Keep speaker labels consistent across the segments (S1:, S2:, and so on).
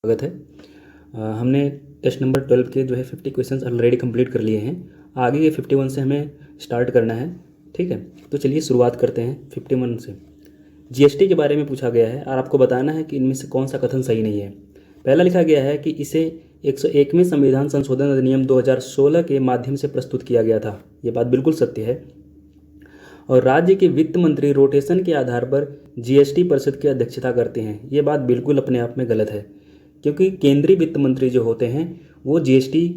S1: स्वागत है। हमने टेस्ट नंबर 12 के जो है 50 क्वेश्चंस ऑलरेडी कंप्लीट कर लिए हैं। आगे ये 51 से हमें स्टार्ट करना है। ठीक है, तो चलिए शुरुआत करते हैं 51 से। जीएसटी के बारे में पूछा गया है और आपको बताना है कि इनमें से कौन सा कथन सही नहीं है। पहला लिखा गया है कि इसे 101वें संविधान संशोधन अधिनियम 2016 के माध्यम से प्रस्तुत किया गया था। ये बात बिल्कुल सत्य है। और राज्य के वित्त मंत्री रोटेशन के आधार पर जीएसटी परिषद की अध्यक्षता करते हैं। ये बात बिल्कुल अपने आप में गलत है, क्योंकि केंद्रीय वित्त मंत्री जो होते हैं वो जीएसटी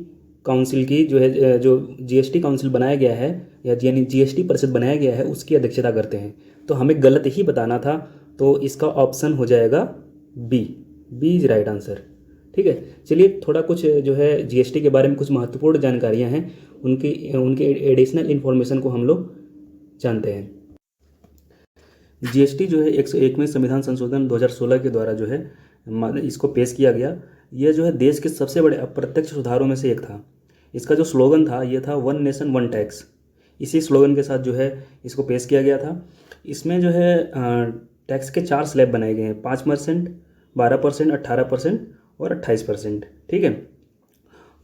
S1: काउंसिल की जो जीएसटी काउंसिल बनाया गया है या यानी जीएसटी परिषद बनाया गया है उसकी अध्यक्षता करते हैं। तो हमें गलत ही बताना था, तो इसका ऑप्शन हो जाएगा B. B is right answer. ठीक है, चलिए थोड़ा कुछ जो है जीएसटी के बारे में कुछ महत्वपूर्ण जानकारियाँ हैं, उनके एडिशनल इन्फॉर्मेशन को हम लोग जानते हैं। जीएसटी जो है 101वें संविधान संशोधन 2016 के द्वारा जो है इसको पेश किया गया। यह जो है देश के सबसे बड़े अप्रत्यक्ष सुधारों में से एक था। इसका जो स्लोगन था ये था वन नेशन वन टैक्स। इसी स्लोगन के साथ जो है इसको पेश किया गया था। इसमें जो है टैक्स के 4 स्लैब बनाए गए हैं, 5%, 12%, 18% और 28%। ठीक है,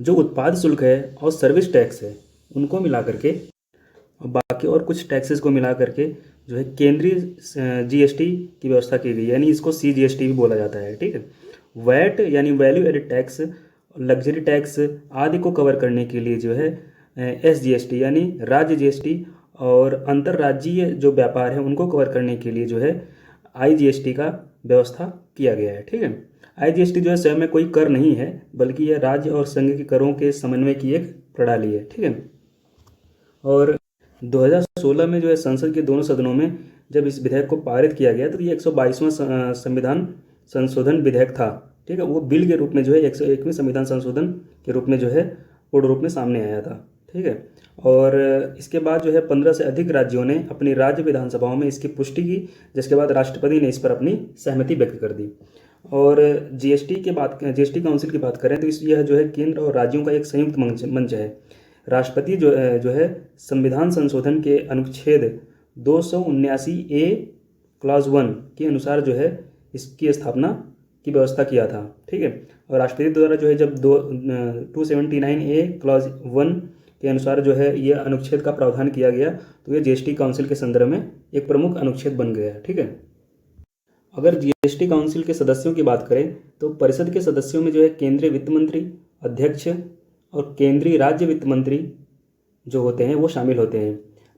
S1: जो उत्पाद शुल्क है और सर्विस टैक्स है उनको मिला करके और बाकी और कुछ टैक्सेस को मिला करके जो है केंद्रीय जीएसटी की व्यवस्था की गई, यानी इसको सीजीएसटी भी बोला जाता है। ठीक है, वैट यानी value added tax, luxury tax आदि को कवर करने के लिए जो है एसजीएसटी यानी राज्य जीएसटी और अंतर्राज्यीय जो व्यापार है उनको कवर करने के लिए जो है आईजीएसटी का व्यवस्था किया गया है। ठीक है, आईजीएसटी जो है स्वयं में कोई कर नहीं है, बल्कि यह राज्य और संघ के करों के समन्वय की एक प्रणाली है। ठीक है, और 2016 में जो है संसद के दोनों सदनों में जब इस विधेयक को पारित किया गया तो ये 122वां संविधान संशोधन विधेयक था। ठीक है, वो बिल के रूप में जो है 101वें संविधान संशोधन के रूप में जो है पूर्ण रूप में सामने आया था। ठीक है, और इसके बाद जो है 15 से अधिक राज्यों ने अपनी राज्य विधानसभाओं में इसकी पुष्टि की, जिसके बाद राष्ट्रपति ने इस पर अपनी सहमति व्यक्त कर दी। और जीएसटी काउंसिल की बात करें तो यह जो है केंद्र और राज्यों का एक संयुक्त मंच है। राष्ट्रपति जो है संविधान संशोधन के अनुच्छेद 279A क्लॉज 1 के अनुसार जो है इसकी स्थापना की व्यवस्था किया था। ठीक है, और राष्ट्रपति द्वारा जो है जब 279A क्लॉज 1 के अनुसार जो है यह अनुच्छेद का प्रावधान किया गया तो यह जीएसटी काउंसिल के संदर्भ में एक प्रमुख अनुच्छेद बन गया। ठीक है, अगर जीएसटी काउंसिल के सदस्यों की बात करें तो परिषद के सदस्यों में जो है केंद्रीय वित्त मंत्री, अध्यक्ष और केंद्रीय राज्य वित्त मंत्री जो होते हैं वो शामिल होते हैं।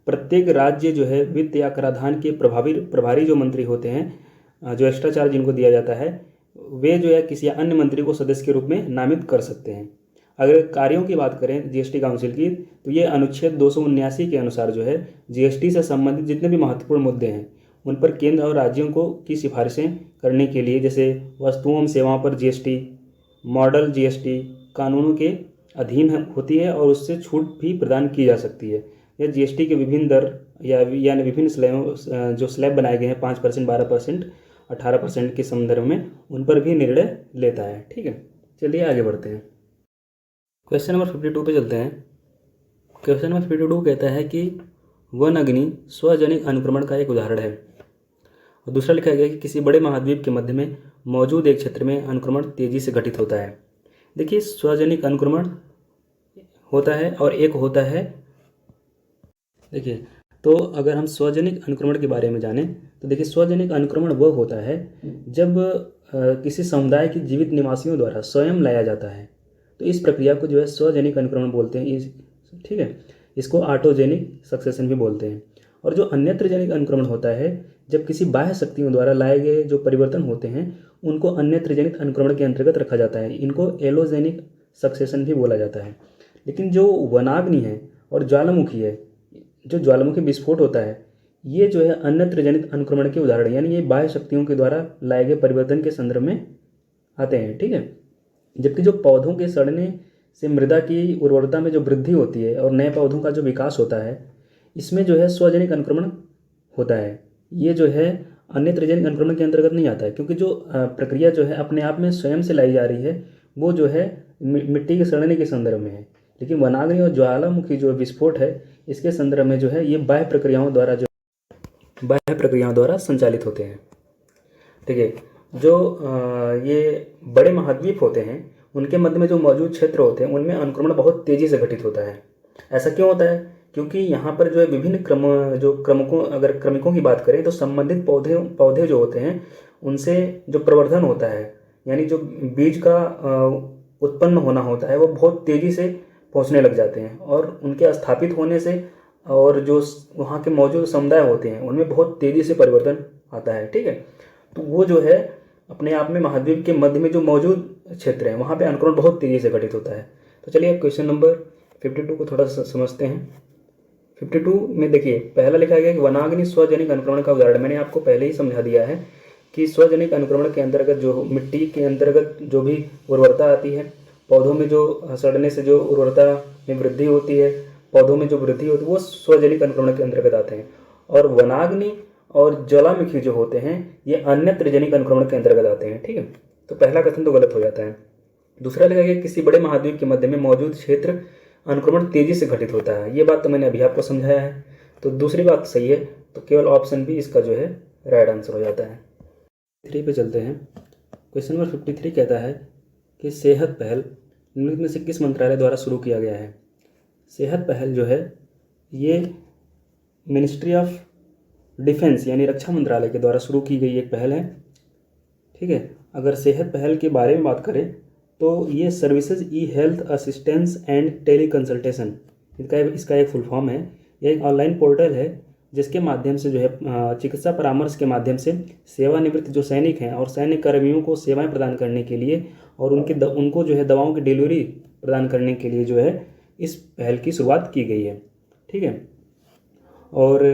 S1: प्रत्येक राज्य जो है वित्त या कराधान के प्रभारी जो मंत्री होते हैं, जो एक्स्ट्रा चार्ज इनको दिया जाता है, वे जो है किसी अन्य मंत्री को सदस्य के रूप में नामित कर सकते हैं। अगर कार्यों की बात करें जीएसटी काउंसिल की तो ये अनुच्छेद 279 के अनुसार जो है जीएसटी से संबंधित जितने भी महत्वपूर्ण मुद्दे हैं उन पर केंद्र और राज्यों को की सिफारिशें करने के लिए, जैसे वस्तुओं एवं सेवाओं पर जीएसटी, मॉडल जीएसटी कानूनों के अधीन होती है और उससे छूट भी प्रदान की जा सकती है। यह जीएसटी के विभिन्न दर यानी विभिन्न स्लैब बनाए गए हैं 5%, 12%, 18% के संदर्भ में उन पर भी निर्णय लेता है। ठीक है, चलिए आगे बढ़ते हैं। क्वेश्चन नंबर 52 पे चलते हैं। क्वेश्चन नंबर 52 कहता है कि वन अग्नि स्वजनिक अनुक्रमण का एक उदाहरण है। और दूसरा लिखा गया कि किसी बड़े महाद्वीप के मध्य में मौजूद एक क्षेत्र में अनुक्रमण तेजी से घटित होता है। देखिए, स्वजनिक अनुक्रमण होता है और एक होता है, देखिए तो अगर हम स्वजनिक अनुक्रमण के बारे में जानें तो देखिए स्वजनिक अनुक्रमण वह होता है जब किसी समुदाय के जीवित निवासियों द्वारा स्वयं लाया जाता है, तो इस प्रक्रिया को जो है स्वजनिक अनुक्रमण बोलते हैं। ठीक है, इसको ऑटोजेनिक सक्सेशन भी बोलते हैं। और जो अन्यत्र जनिक अनुक्रमण होता है जब किसी बाह्य शक्तियों द्वारा लाए गए जो परिवर्तन होते हैं उनको अन्यत्र जनित अनुक्रमण के अंतर्गत रखा जाता है। इनको एलोजेनिक सक्सेशन भी बोला जाता है। लेकिन जो वनाग्नि है और ज्वालामुखी है, जो ज्वालामुखी विस्फोट होता है, ये जो है अन्यत्र जनित अनुक्रमण के उदाहरण, यानी ये बाह्य शक्तियों के द्वारा लाए गए परिवर्तन के संदर्भ में आते हैं। ठीक है, जबकि जो पौधों के सड़ने से मृदा की उर्वरता में जो वृद्धि होती है और नए पौधों का जो विकास होता है, इसमें जो है स्वजनिक अनुक्रमण होता है। ये जो है अन्यत्र जनिक अनुक्रमण के अंतर्गत नहीं आता है, क्योंकि जो प्रक्रिया जो है अपने आप में स्वयं से लाई जा रही है वो जो है मिट्टी के सड़ने के संदर्भ में है। लेकिन वनाग्नि और ज्वालामुखी जो विस्फोट है इसके संदर्भ में जो है ये बाह्य प्रक्रियाओं द्वारा संचालित होते हैं। ठीक है, जो ये बड़े महाद्वीप होते हैं उनके मध्य में जो मौजूद क्षेत्र होते हैं उनमें अनुक्रमण बहुत तेज़ी से घटित होता है। ऐसा क्यों होता है? क्योंकि यहाँ पर जो है विभिन्न क्रमकों, अगर क्रमिकों की बात करें तो संबंधित पौधे पौधे जो होते हैं उनसे जो प्रवर्धन होता है, यानी जो बीज का उत्पन्न होना होता है, वो बहुत तेज़ी से पहुँचने लग जाते हैं और उनके स्थापित होने से और जो वहाँ के मौजूद समुदाय होते हैं उनमें बहुत तेज़ी से परिवर्तन आता है। ठीक है, तो वो जो है अपने आप में महाद्वीप के मध्य में जो मौजूद क्षेत्र है वहाँ पे अनुक्रमण बहुत तेज़ी से घटित होता है। तो चलिए अब क्वेश्चन नंबर 52 को थोड़ा सा समझते हैं। 52 में देखिए पहला लिखा गया कि वनाग्नि स्वजनिक अनुक्रमण का उदाहरण। मैंने आपको पहले ही समझा दिया है कि स्वजनिक अनुक्रमण के अंतर्गत जो मिट्टी के अंतर्गत जो भी उर्वरता आती है, पौधों में जो सड़ने से जो उर्वरता में वृद्धि होती है, पौधों में जो वृद्धि होती है, वो स्वजनिक अनुक्रमण के अंतर्गत आते हैं। और वनाग्नि और ज्वालामुखी जो होते हैं ये अन्य त्रिजनिक अनुक्रमण के अंतर्गत आते हैं। ठीक है, तो पहला कथन तो गलत हो जाता है। दूसरा लिखा गया किसी बड़े महाद्वीप के मध्य में मौजूद क्षेत्र अनुक्रमण तेजी से घटित होता है। ये बात तो मैंने अभी आपको समझाया है, तो दूसरी बात सही है, तो केवल ऑप्शन बी इसका जो है राइट आंसर हो जाता है। 3 पे चलते हैं। क्वेश्चन नंबर 53 कहता है कि सेहत पहल निम्नलिखित में से किस मंत्रालय द्वारा शुरू किया गया है? सेहत पहल जो है ये मिनिस्ट्री ऑफ डिफेंस यानी रक्षा मंत्रालय के द्वारा शुरू की गई एक पहल है। ठीक है, अगर सेहत पहल के बारे में बात करें तो ये services E health assistance and teleconsultation इसका एक फुल फॉर्म है। यह एक ऑनलाइन पोर्टल है जिसके माध्यम से जो है चिकित्सा परामर्श के माध्यम से सेवानिवृत्त जो सैनिक हैं और सैन्य कर्मियों को सेवाएं प्रदान करने के लिए और उनको जो है दवाओं की डिलीवरी प्रदान करने के लिए जो है इस पहल की शुरुआत की गई है। ठीक है, और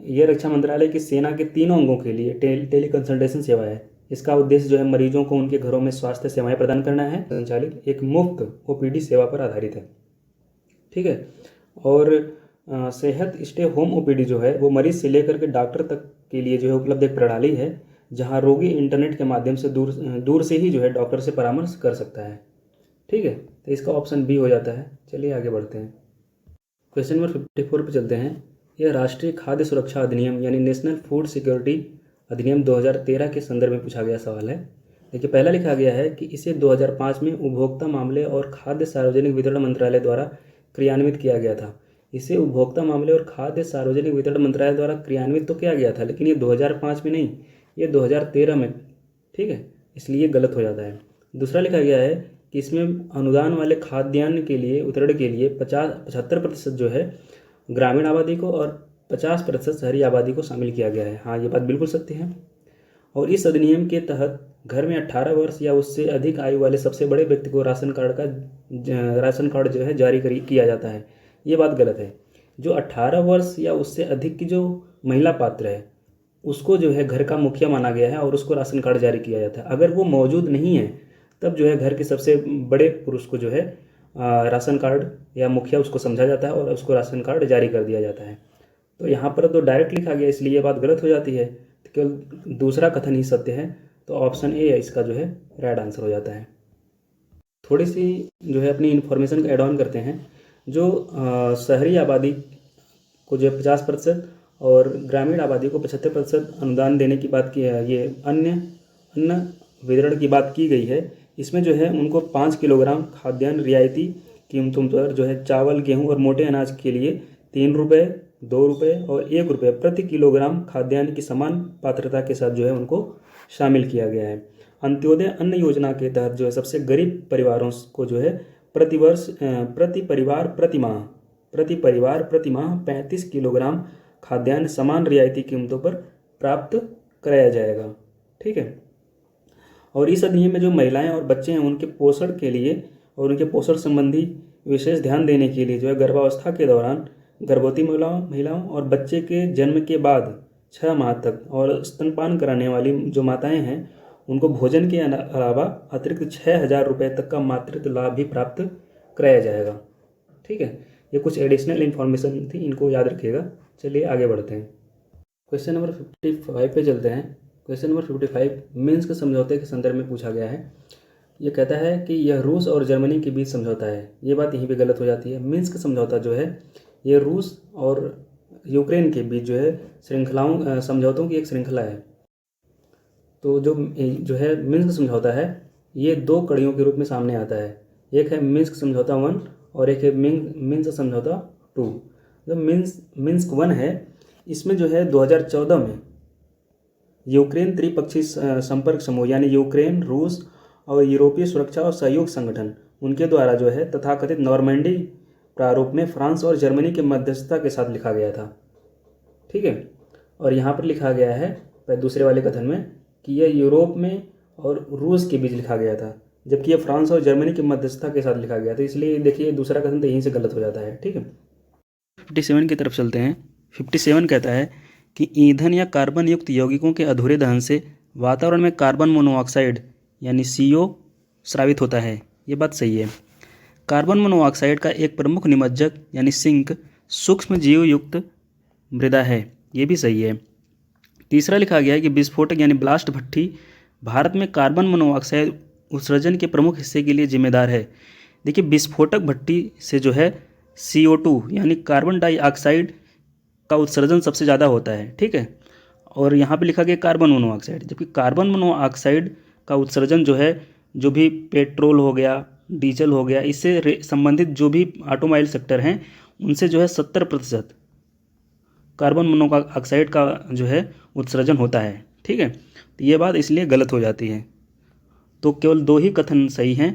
S1: यह रक्षा मंत्रालय की सेना के तीनों अंगों के लिए टेली कंसल्टेशन सेवा है। इसका उद्देश्य जो है मरीजों को उनके घरों में स्वास्थ्य सेवाएं प्रदान करना है। संचालित एक मुफ्त ओपीडी सेवा पर आधारित है। ठीक है, और सेहत स्टे होम ओपीडी जो है वो मरीज से लेकर के डॉक्टर तक के लिए जो है उपलब्ध एक प्रणाली है जहां रोगी इंटरनेट के माध्यम से दूर से ही जो है डॉक्टर से परामर्श कर सकता है। ठीक है, तो इसका ऑप्शन बी हो जाता है। चलिए आगे बढ़ते हैं। क्वेश्चन नंबर 54 पे चलते हैं। यह राष्ट्रीय खाद्य सुरक्षा अधिनियम यानी नेशनल फूड सिक्योरिटी अधिनियम 2013 के संदर्भ में पूछा गया सवाल है। देखिए पहला लिखा गया है कि इसे 2005 में उपभोक्ता मामले और खाद्य सार्वजनिक वितरण मंत्रालय द्वारा क्रियान्वित किया गया था। इसे उपभोक्ता मामले और खाद्य सार्वजनिक वितरण मंत्रालय द्वारा क्रियान्वित तो किया गया था, लेकिन ये 2005 में नहीं, ये 2013 में। ठीक है, इसलिए गलत हो जाता है। दूसरा लिखा गया है कि इसमें अनुदान वाले खाद्यान्न के लिए वितरण के लिए 75% जो है ग्रामीण आबादी को और 50% शहरी आबादी को शामिल किया गया है। हाँ, ये बात बिल्कुल सत्य है। और इस अधिनियम के तहत घर में 18 वर्ष या उससे अधिक आयु वाले सबसे बड़े व्यक्ति को राशन कार्ड जो है जारी किया जाता है। ये बात गलत है। जो 18 वर्ष या उससे अधिक की जो महिला पात्र है उसको जो है घर का मुखिया माना गया है और उसको राशन कार्ड जारी किया जाता है। अगर वो मौजूद नहीं है तब जो है घर के सबसे बड़े पुरुष को जो है राशन कार्ड या मुखिया उसको समझा जाता है और उसको राशन कार्ड जारी कर दिया जाता है। तो यहाँ पर तो डायरेक्ट लिखा गया, इसलिए ये बात गलत हो जाती है। तो केवल दूसरा कथन ही सत्य है, तो ऑप्शन ए है इसका जो है राइट आंसर हो जाता है। थोड़ी सी जो है अपनी इन्फॉर्मेशन का एड ऑन करते हैं। जो शहरी आबादी को जो है 50% और ग्रामीण आबादी को 75% अनुदान देने की बात की है, ये अन्न वितरण की बात की गई है। इसमें जो है उनको 5 किलोग्राम खाद्यान्न रियायती कीमतों पर जो है चावल, गेहूं और मोटे अनाज के लिए 3 रुपये, 2 रुपये और 1 रुपये प्रति किलोग्राम खाद्यान्न की समान पात्रता के साथ जो है उनको शामिल किया गया है। अंत्योदय अन्न योजना के तहत जो है सबसे गरीब परिवारों को जो है प्रति परिवार प्रति माह 35 किलोग्राम खाद्यान्न समान रियायती कीमतों पर प्राप्त कराया जाएगा। ठीक है, और इस अधिनियम में जो महिलाएं और बच्चे हैं उनके पोषण के लिए और उनके पोषण संबंधी विशेष ध्यान देने के लिए जो है गर्भावस्था के दौरान गर्भवती महिलाओं और बच्चे के जन्म के बाद 6 माह तक और स्तनपान कराने वाली जो माताएं हैं उनको भोजन के अलावा अतिरिक्त 6,000 रुपये तक का मातृत्व लाभ भी प्राप्त कराया जाएगा। ठीक है, ये कुछ एडिशनल इन्फॉर्मेशन थी, इनको याद रखिएगा। चलिए आगे बढ़ते हैं। क्वेश्चन नंबर 55 पे चलते हैं। क्वेश्चन नंबर 55 मिन्स्क समझौते के संदर्भ में पूछा गया है। ये कहता है कि यह रूस और जर्मनी के बीच समझौता है। ये बात यहीं पे गलत हो जाती है। मिन्स्क समझौता जो है ये रूस और यूक्रेन के बीच जो है समझौतों की एक श्रृंखला है। तो जो है मिन्स्क समझौता है, ये दो कड़ियों के रूप में सामने आता है। एक है मिन्स्क समझौता 1 और एक है मिन्स्क समझौता 2। जो मिन्स्क 1 है, इसमें जो है 2014 में यूक्रेन त्रिपक्षीय संपर्क समूह यानी यूक्रेन, रूस और यूरोपीय सुरक्षा और सहयोग संगठन, उनके द्वारा जो है तथाकथित नॉर्मैंडी प्रारूप में फ्रांस और जर्मनी के मध्यस्थता के साथ लिखा गया था। ठीक है, और यहाँ पर लिखा गया है दूसरे वाले कथन में कि यह यूरोप में और रूस के बीच लिखा गया था, जबकि यह फ्रांस और जर्मनी की मध्यस्थता के साथ लिखा गया था। इसलिए देखिए दूसरा कथन तो यहीं से गलत हो जाता है। ठीक है, 57 की तरफ चलते हैं। 57 कहता है कि ईंधन या कार्बन युक्त यौगिकों के अधूरे दहन से वातावरण में कार्बन मोनोऑक्साइड यानी CO स्रावित होता है। ये बात सही है। कार्बन मोनोऑक्साइड का एक प्रमुख निमज्जक यानी सिंक सूक्ष्म जीव युक्त मृदा है। ये भी सही है। तीसरा लिखा गया है कि विस्फोटक यानी ब्लास्ट भट्ठी भारत में कार्बन मोनोऑक्साइड उत्सर्जन के प्रमुख हिस्से के लिए जिम्मेदार है। देखिए, विस्फोटक भट्टी से जो है CO2 यानी कार्बन डाइऑक्साइड का उत्सर्जन सबसे ज़्यादा होता है। ठीक है, और यहाँ पे लिखा गया कार्बन मोनोऑक्साइड, जबकि कार्बन मोनोऑक्साइड का उत्सर्जन जो है, जो भी पेट्रोल हो गया, डीजल हो गया, इससे संबंधित जो भी ऑटोमोबाइल सेक्टर हैं, उनसे जो है 70% कार्बन मोनोऑक्साइड का जो है उत्सर्जन होता है। ठीक है, तो ये बात इसलिए गलत हो जाती है। तो केवल दो ही कथन सही हैं,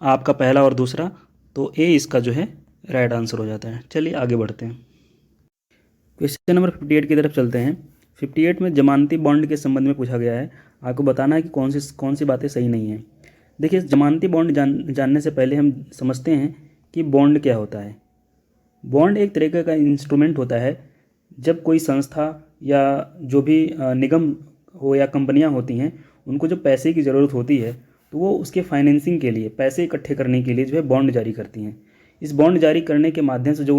S1: आपका पहला और दूसरा, तो ए इसका जो है राइट आंसर हो जाता है। चलिए आगे बढ़ते हैं। क्वेश्चन नंबर 58 की तरफ चलते हैं। 58 में जमानती बॉन्ड के संबंध में पूछा गया है। आपको बताना है कि कौन सी बातें सही नहीं हैं। देखिए, जमानती बॉन्ड जानने से पहले हम समझते हैं कि बॉन्ड क्या होता है। बॉन्ड एक तरीके का इंस्ट्रूमेंट होता है जब कोई संस्था या जो भी निगम हो या कंपनियां होती हैं, उनको जो पैसे की ज़रूरत होती है, तो वो उसके फाइनेंसिंग के लिए, पैसे इकट्ठे करने के लिए जो है बॉन्ड जारी करती हैं। इस बॉन्ड जारी करने के माध्यम से जो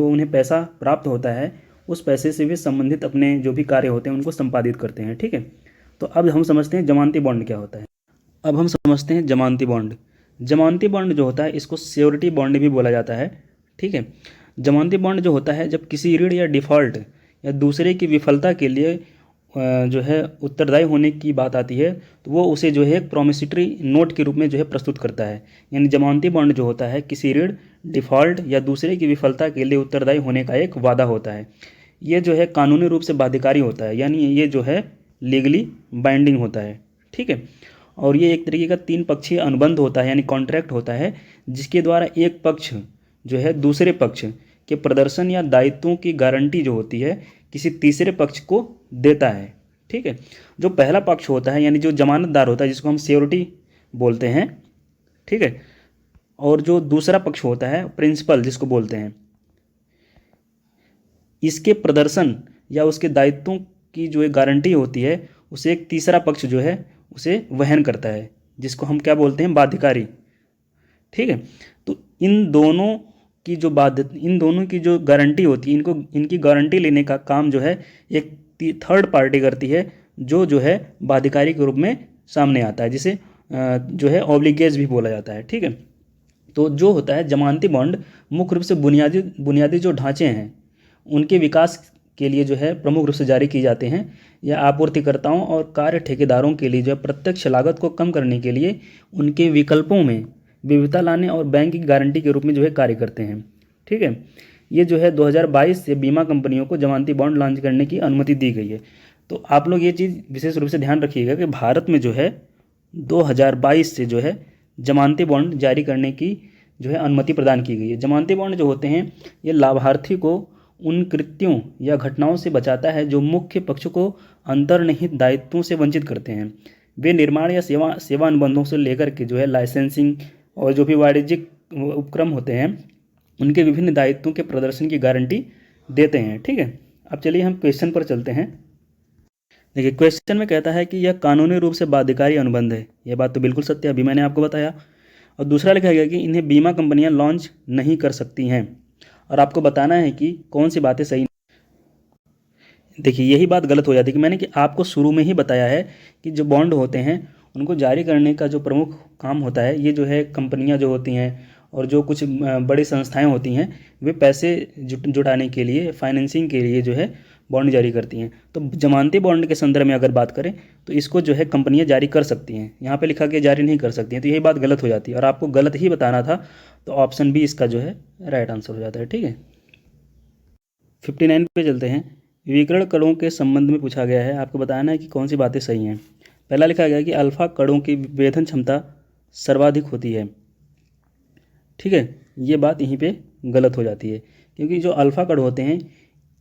S1: उन्हें पैसा प्राप्त होता है, उस पैसे से वे संबंधित अपने जो भी कार्य होते हैं उनको संपादित करते हैं। ठीक है, तो अब हम समझते हैं जमानती बॉन्ड क्या होता है। अब हम समझते हैं जमानती बॉन्ड। जमानती बॉन्ड जो होता है, इसको श्योरिटी बॉन्ड भी बोला जाता है। ठीक है, जमानती बॉन्ड जो होता है, जब किसी ऋण या डिफ़ॉल्ट या दूसरे की विफलता के लिए जो है उत्तरदायी होने की बात आती है, तो वो उसे जो है एक प्रोमिसरी नोट के रूप में जो है प्रस्तुत करता है। यानी जमानती बॉन्ड जो होता है, किसी ऋण, डिफ़ॉल्ट या दूसरे की विफलता के लिए उत्तरदायी होने का एक वादा होता है। ये जो है कानूनी रूप से बाध्यकारी होता है, यानी ये जो है लीगली बाइंडिंग होता है। ठीक है, और ये एक तरीके का 3 पक्षीय अनुबंध होता है, यानी कॉन्ट्रैक्ट होता है, जिसके द्वारा एक पक्ष जो है दूसरे पक्ष के प्रदर्शन या दायित्वों की गारंटी जो होती है किसी तीसरे पक्ष को देता है। ठीक है, जो पहला पक्ष होता है यानी जो जमानतदार होता है, जिसको हम श्योरिटी बोलते हैं। ठीक है, और जो दूसरा पक्ष होता है प्रिंसिपल जिसको बोलते हैं, इसके प्रदर्शन या उसके दायित्वों की जो एक गारंटी होती है, उसे एक तीसरा पक्ष जो है उसे वहन करता है, जिसको हम क्या बोलते हैं, बाध्यकारी। ठीक है, तो इन दोनों की जो गारंटी होती है, इनकी गारंटी लेने का काम जो है एक थर्ड पार्टी करती है, जो है बाध्यकारी के रूप में सामने आता है, जिसे जो है ऑब्लिगेज भी बोला जाता है। ठीक है, तो जो होता है जमानती बॉन्ड मुख्य रूप से बुनियादी जो ढांचे हैं उनके विकास के लिए जो है प्रमुख रूप से जारी किए जाते हैं, या आपूर्तिकर्ताओं और कार्य ठेकेदारों के लिए जो है प्रत्यक्ष लागत को कम करने के लिए उनके विकल्पों में विविधता लाने और बैंक की गारंटी के रूप में जो है कार्य करते हैं। ठीक है, ये जो है 2022 से बीमा कंपनियों को जमानती बॉन्ड लॉन्च करने की अनुमति दी गई है। तो आप लोग ये चीज़ विशेष रूप से ध्यान रखिएगा कि भारत में जो है 2022 से जो है जमानती बॉन्ड जारी करने की जो है अनुमति प्रदान की गई है। जमानती बॉन्ड जो होते हैं, ये लाभार्थी को उन कृत्यों या घटनाओं से बचाता है जो मुख्य पक्ष को अंतर्निहित दायित्वों से वंचित करते हैं। वे निर्माण या सेवा अनुबंधों से लेकर के जो है लाइसेंसिंग और जो भी वाणिज्यिक उपक्रम होते हैं, उनके विभिन्न दायित्वों के प्रदर्शन की गारंटी देते हैं। ठीक है, अब चलिए हम क्वेश्चन पर चलते हैं। देखिए, क्वेश्चन में कहता है कि यह कानूनी रूप से बाध्यकारी अनुबंध है। यह बात तो बिल्कुल सत्य है, अभी मैंने आपको बताया। और दूसरा लिखा गया कि इन्हें बीमा कंपनियां लॉन्च नहीं कर सकती हैं, और आपको बताना है कि कौन सी बातें सही। देखिए, यही बात गलत हो जाती है कि मैंने कि आपको शुरू में ही बताया है कि जो बॉन्ड होते हैं उनको जारी करने का जो प्रमुख काम होता है, ये जो है कंपनियां जो होती हैं और जो कुछ बड़ी संस्थाएं होती हैं, वे पैसे जुटाने के लिए, फाइनेंसिंग के लिए जो है बॉन्ड जारी करती हैं। तो जमानती बॉन्ड के संदर्भ में अगर बात करें तो इसको जो है कंपनियां जारी कर सकती हैं, यहाँ पे लिखा कि जारी नहीं कर सकती हैं, तो यही बात गलत हो जाती है और आपको गलत ही बताना था, तो ऑप्शन बी इसका जो है राइट आंसर हो जाता है। ठीक है, 59 पे चलते हैं। विकिरण कणों के संबंध में पूछा गया है, आपको बताना है कि कौन सी बातें सही हैं। पहला लिखा गया है कि अल्फा कणों की विभेदन क्षमता सर्वाधिक होती है। ठीक है, ये बात यहीं पे गलत हो जाती है, क्योंकि जो अल्फा कण होते हैं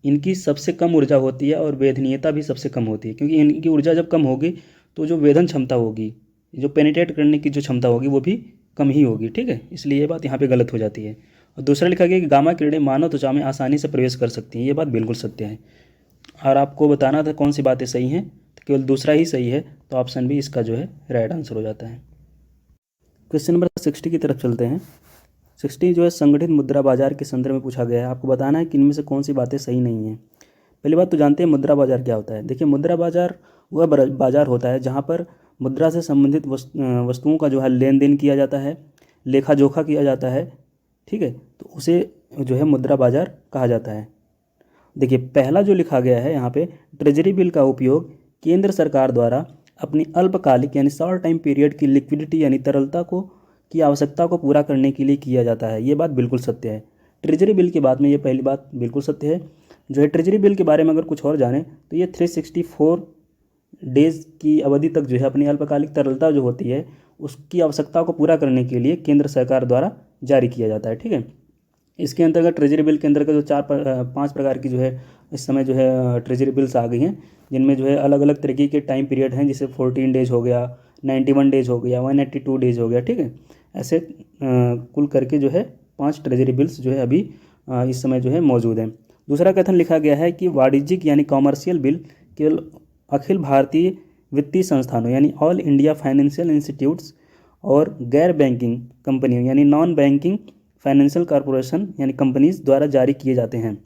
S1: इनकी सबसे कम ऊर्जा होती है और वेधनीयता भी सबसे कम होती है, क्योंकि इनकी ऊर्जा जब कम होगी तो जो वेधन क्षमता होगी, जो पेनिट्रेट करने की जो क्षमता होगी वो भी कम ही होगी। ठीक है, इसलिए ये बात यहाँ पे गलत हो जाती है। और दूसरा लिखा गया कि गामा किरणें मानव त्वचा में आसानी से प्रवेश कर सकती हैं, ये बात बिल्कुल सत्य है। और आपको बताना था कौन सी बातें सही हैं, तो केवल दूसरा ही सही है, तो ऑप्शन बी इसका जो है राइट आंसर हो जाता है। क्वेश्चन नंबर 60 की तरफ चलते हैं। 60 जो है संगठित मुद्रा बाजार के संदर्भ में पूछा गया है, आपको बताना है कि इनमें से कौन सी बातें सही नहीं हैं। पहली बात तो जानते हैं मुद्रा बाजार क्या होता है। देखिए, मुद्रा बाजार वह बाजार होता है जहाँ पर मुद्रा से संबंधित वस्तुओं का जो है लेन देन किया जाता है, लेखा जोखा किया जाता है। ठीक है, तो उसे जो है मुद्रा बाजार कहा जाता है। देखिए, पहला जो लिखा गया है यहाँ पे, ट्रेजरी बिल का उपयोग केंद्र सरकार द्वारा अपनी अल्पकालिक यानी शॉर्ट टाइम पीरियड की लिक्विडिटी यानी तरलता को की आवश्यकता को पूरा करने के लिए किया जाता है, ये बात बिल्कुल सत्य है। ट्रेजरी बिल के बाद में ये पहली बात बिल्कुल सत्य है। जो है ट्रेजरी बिल के बारे में अगर कुछ और जाने तो ये 364 डेज़ की अवधि तक जो है अपनी अल्पकालिक तरलता जो होती है उसकी आवश्यकता को पूरा करने के लिए केंद्र सरकार द्वारा जारी किया जाता है। ठीक है, इसके अंतर्गत ट्रेजरी बिल के अंतर्गत जो 5 प्रकार की जो है इस समय जो है ट्रेजरी बिल्स आ गई हैं, जिनमें जो है अलग अलग तरीके के टाइम पीरियड हैं, जैसे 14 डेज हो गया, 91 डेज हो गया, 182 डेज हो गया। ठीक है, ऐसे कुल करके जो है 5 ट्रेजरी बिल्स जो है अभी इस समय जो है मौजूद हैं। दूसरा कथन लिखा गया है कि वाणिज्यिक यानी कॉमर्शियल बिल केवल अखिल भारतीय वित्तीय संस्थानों यानी ऑल इंडिया फाइनेंशियल इंस्टीट्यूट्स और गैर बैंकिंग कंपनियों यानी नॉन बैंकिंग फाइनेंशियल कॉरपोरेशन यानी कंपनीज द्वारा जारी किए जाते हैं।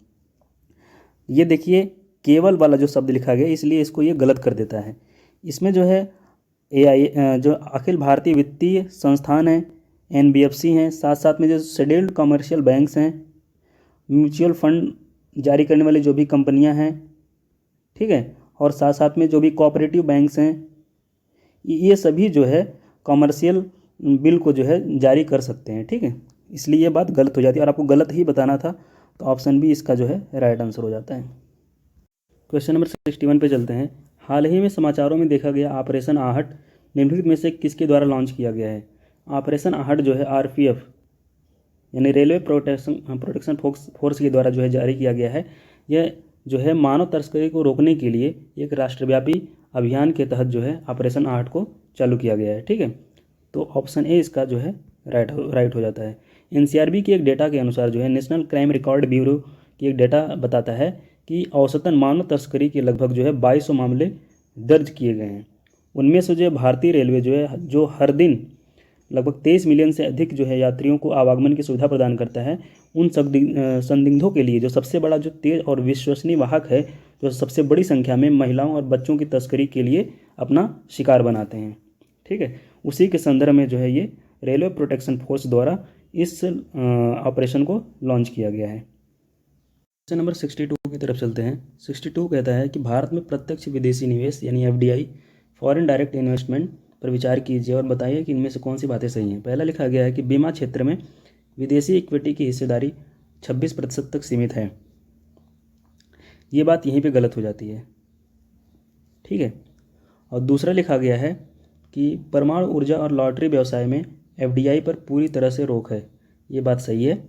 S1: ये देखिए केवल वाला जो शब्द लिखा गया, इसलिए इसको ये गलत कर देता है। इसमें जो है जो अखिल भारतीय वित्तीय संस्थान है, NBFC हैं, साथ साथ में जो शेड्यूल्ड कमर्शियल बैंक्स हैं, म्यूचुअल फंड जारी करने वाली जो भी कंपनियां हैं, ठीक है, और साथ साथ में जो भी कोऑपरेटिव बैंक्स हैं, ये सभी जो है कॉमर्शियल बिल को जो है जारी कर सकते हैं। ठीक है, इसलिए ये बात गलत हो जाती है और आपको गलत ही बताना था, तो ऑप्शन बी इसका जो है राइट आंसर हो जाता है। क्वेश्चन नंबर 61 पे चलते हैं। हाल ही में समाचारों में देखा गया ऑपरेशन आहट निम्नलिखित में से किसके द्वारा लॉन्च किया गया है। ऑपरेशन आहट जो है RPF यानी रेलवे प्रोटेक्शन फोर्स के द्वारा जो है जारी किया गया है। यह जो है मानव तस्करी को रोकने के लिए एक राष्ट्रव्यापी अभियान के तहत जो है ऑपरेशन आहट को चालू किया गया है। ठीक है, तो ऑप्शन ए इसका जो है राइट हो जाता है। NCRB की एक डेटा के अनुसार जो है नेशनल क्राइम रिकॉर्ड ब्यूरो की एक डेटा बताता है कि औसतन मानव तस्करी के लगभग जो है 2200 मामले दर्ज किए गए हैं। उनमें से जो भारतीय रेलवे जो है जो हर दिन लगभग 23 मिलियन से अधिक जो है यात्रियों को आवागमन की सुविधा प्रदान करता है, उन संदिग्धों के लिए जो सबसे बड़ा जो तेज और विश्वसनीय वाहक है, जो सबसे बड़ी संख्या में महिलाओं और बच्चों की तस्करी के लिए अपना शिकार बनाते हैं। ठीक है, उसी के संदर्भ में जो है ये रेलवे प्रोटेक्शन फोर्स द्वारा इस ऑपरेशन को लॉन्च किया गया है। क्वेश्चन नंबर 62 की तरफ चलते हैं। 62 कहता है कि भारत में प्रत्यक्ष विदेशी निवेश यानी FDI फॉरेन डायरेक्ट इन्वेस्टमेंट पर विचार कीजिए और बताइए कि इनमें से कौन सी बातें सही हैं। पहला लिखा गया है कि बीमा क्षेत्र में विदेशी इक्विटी की हिस्सेदारी 26% तक सीमित है। ये बात यहीं पे गलत हो जाती है। ठीक है, और दूसरा लिखा गया है कि परमाणु ऊर्जा और लॉटरी व्यवसाय में FDI पर पूरी तरह से रोक है। ये बात सही है।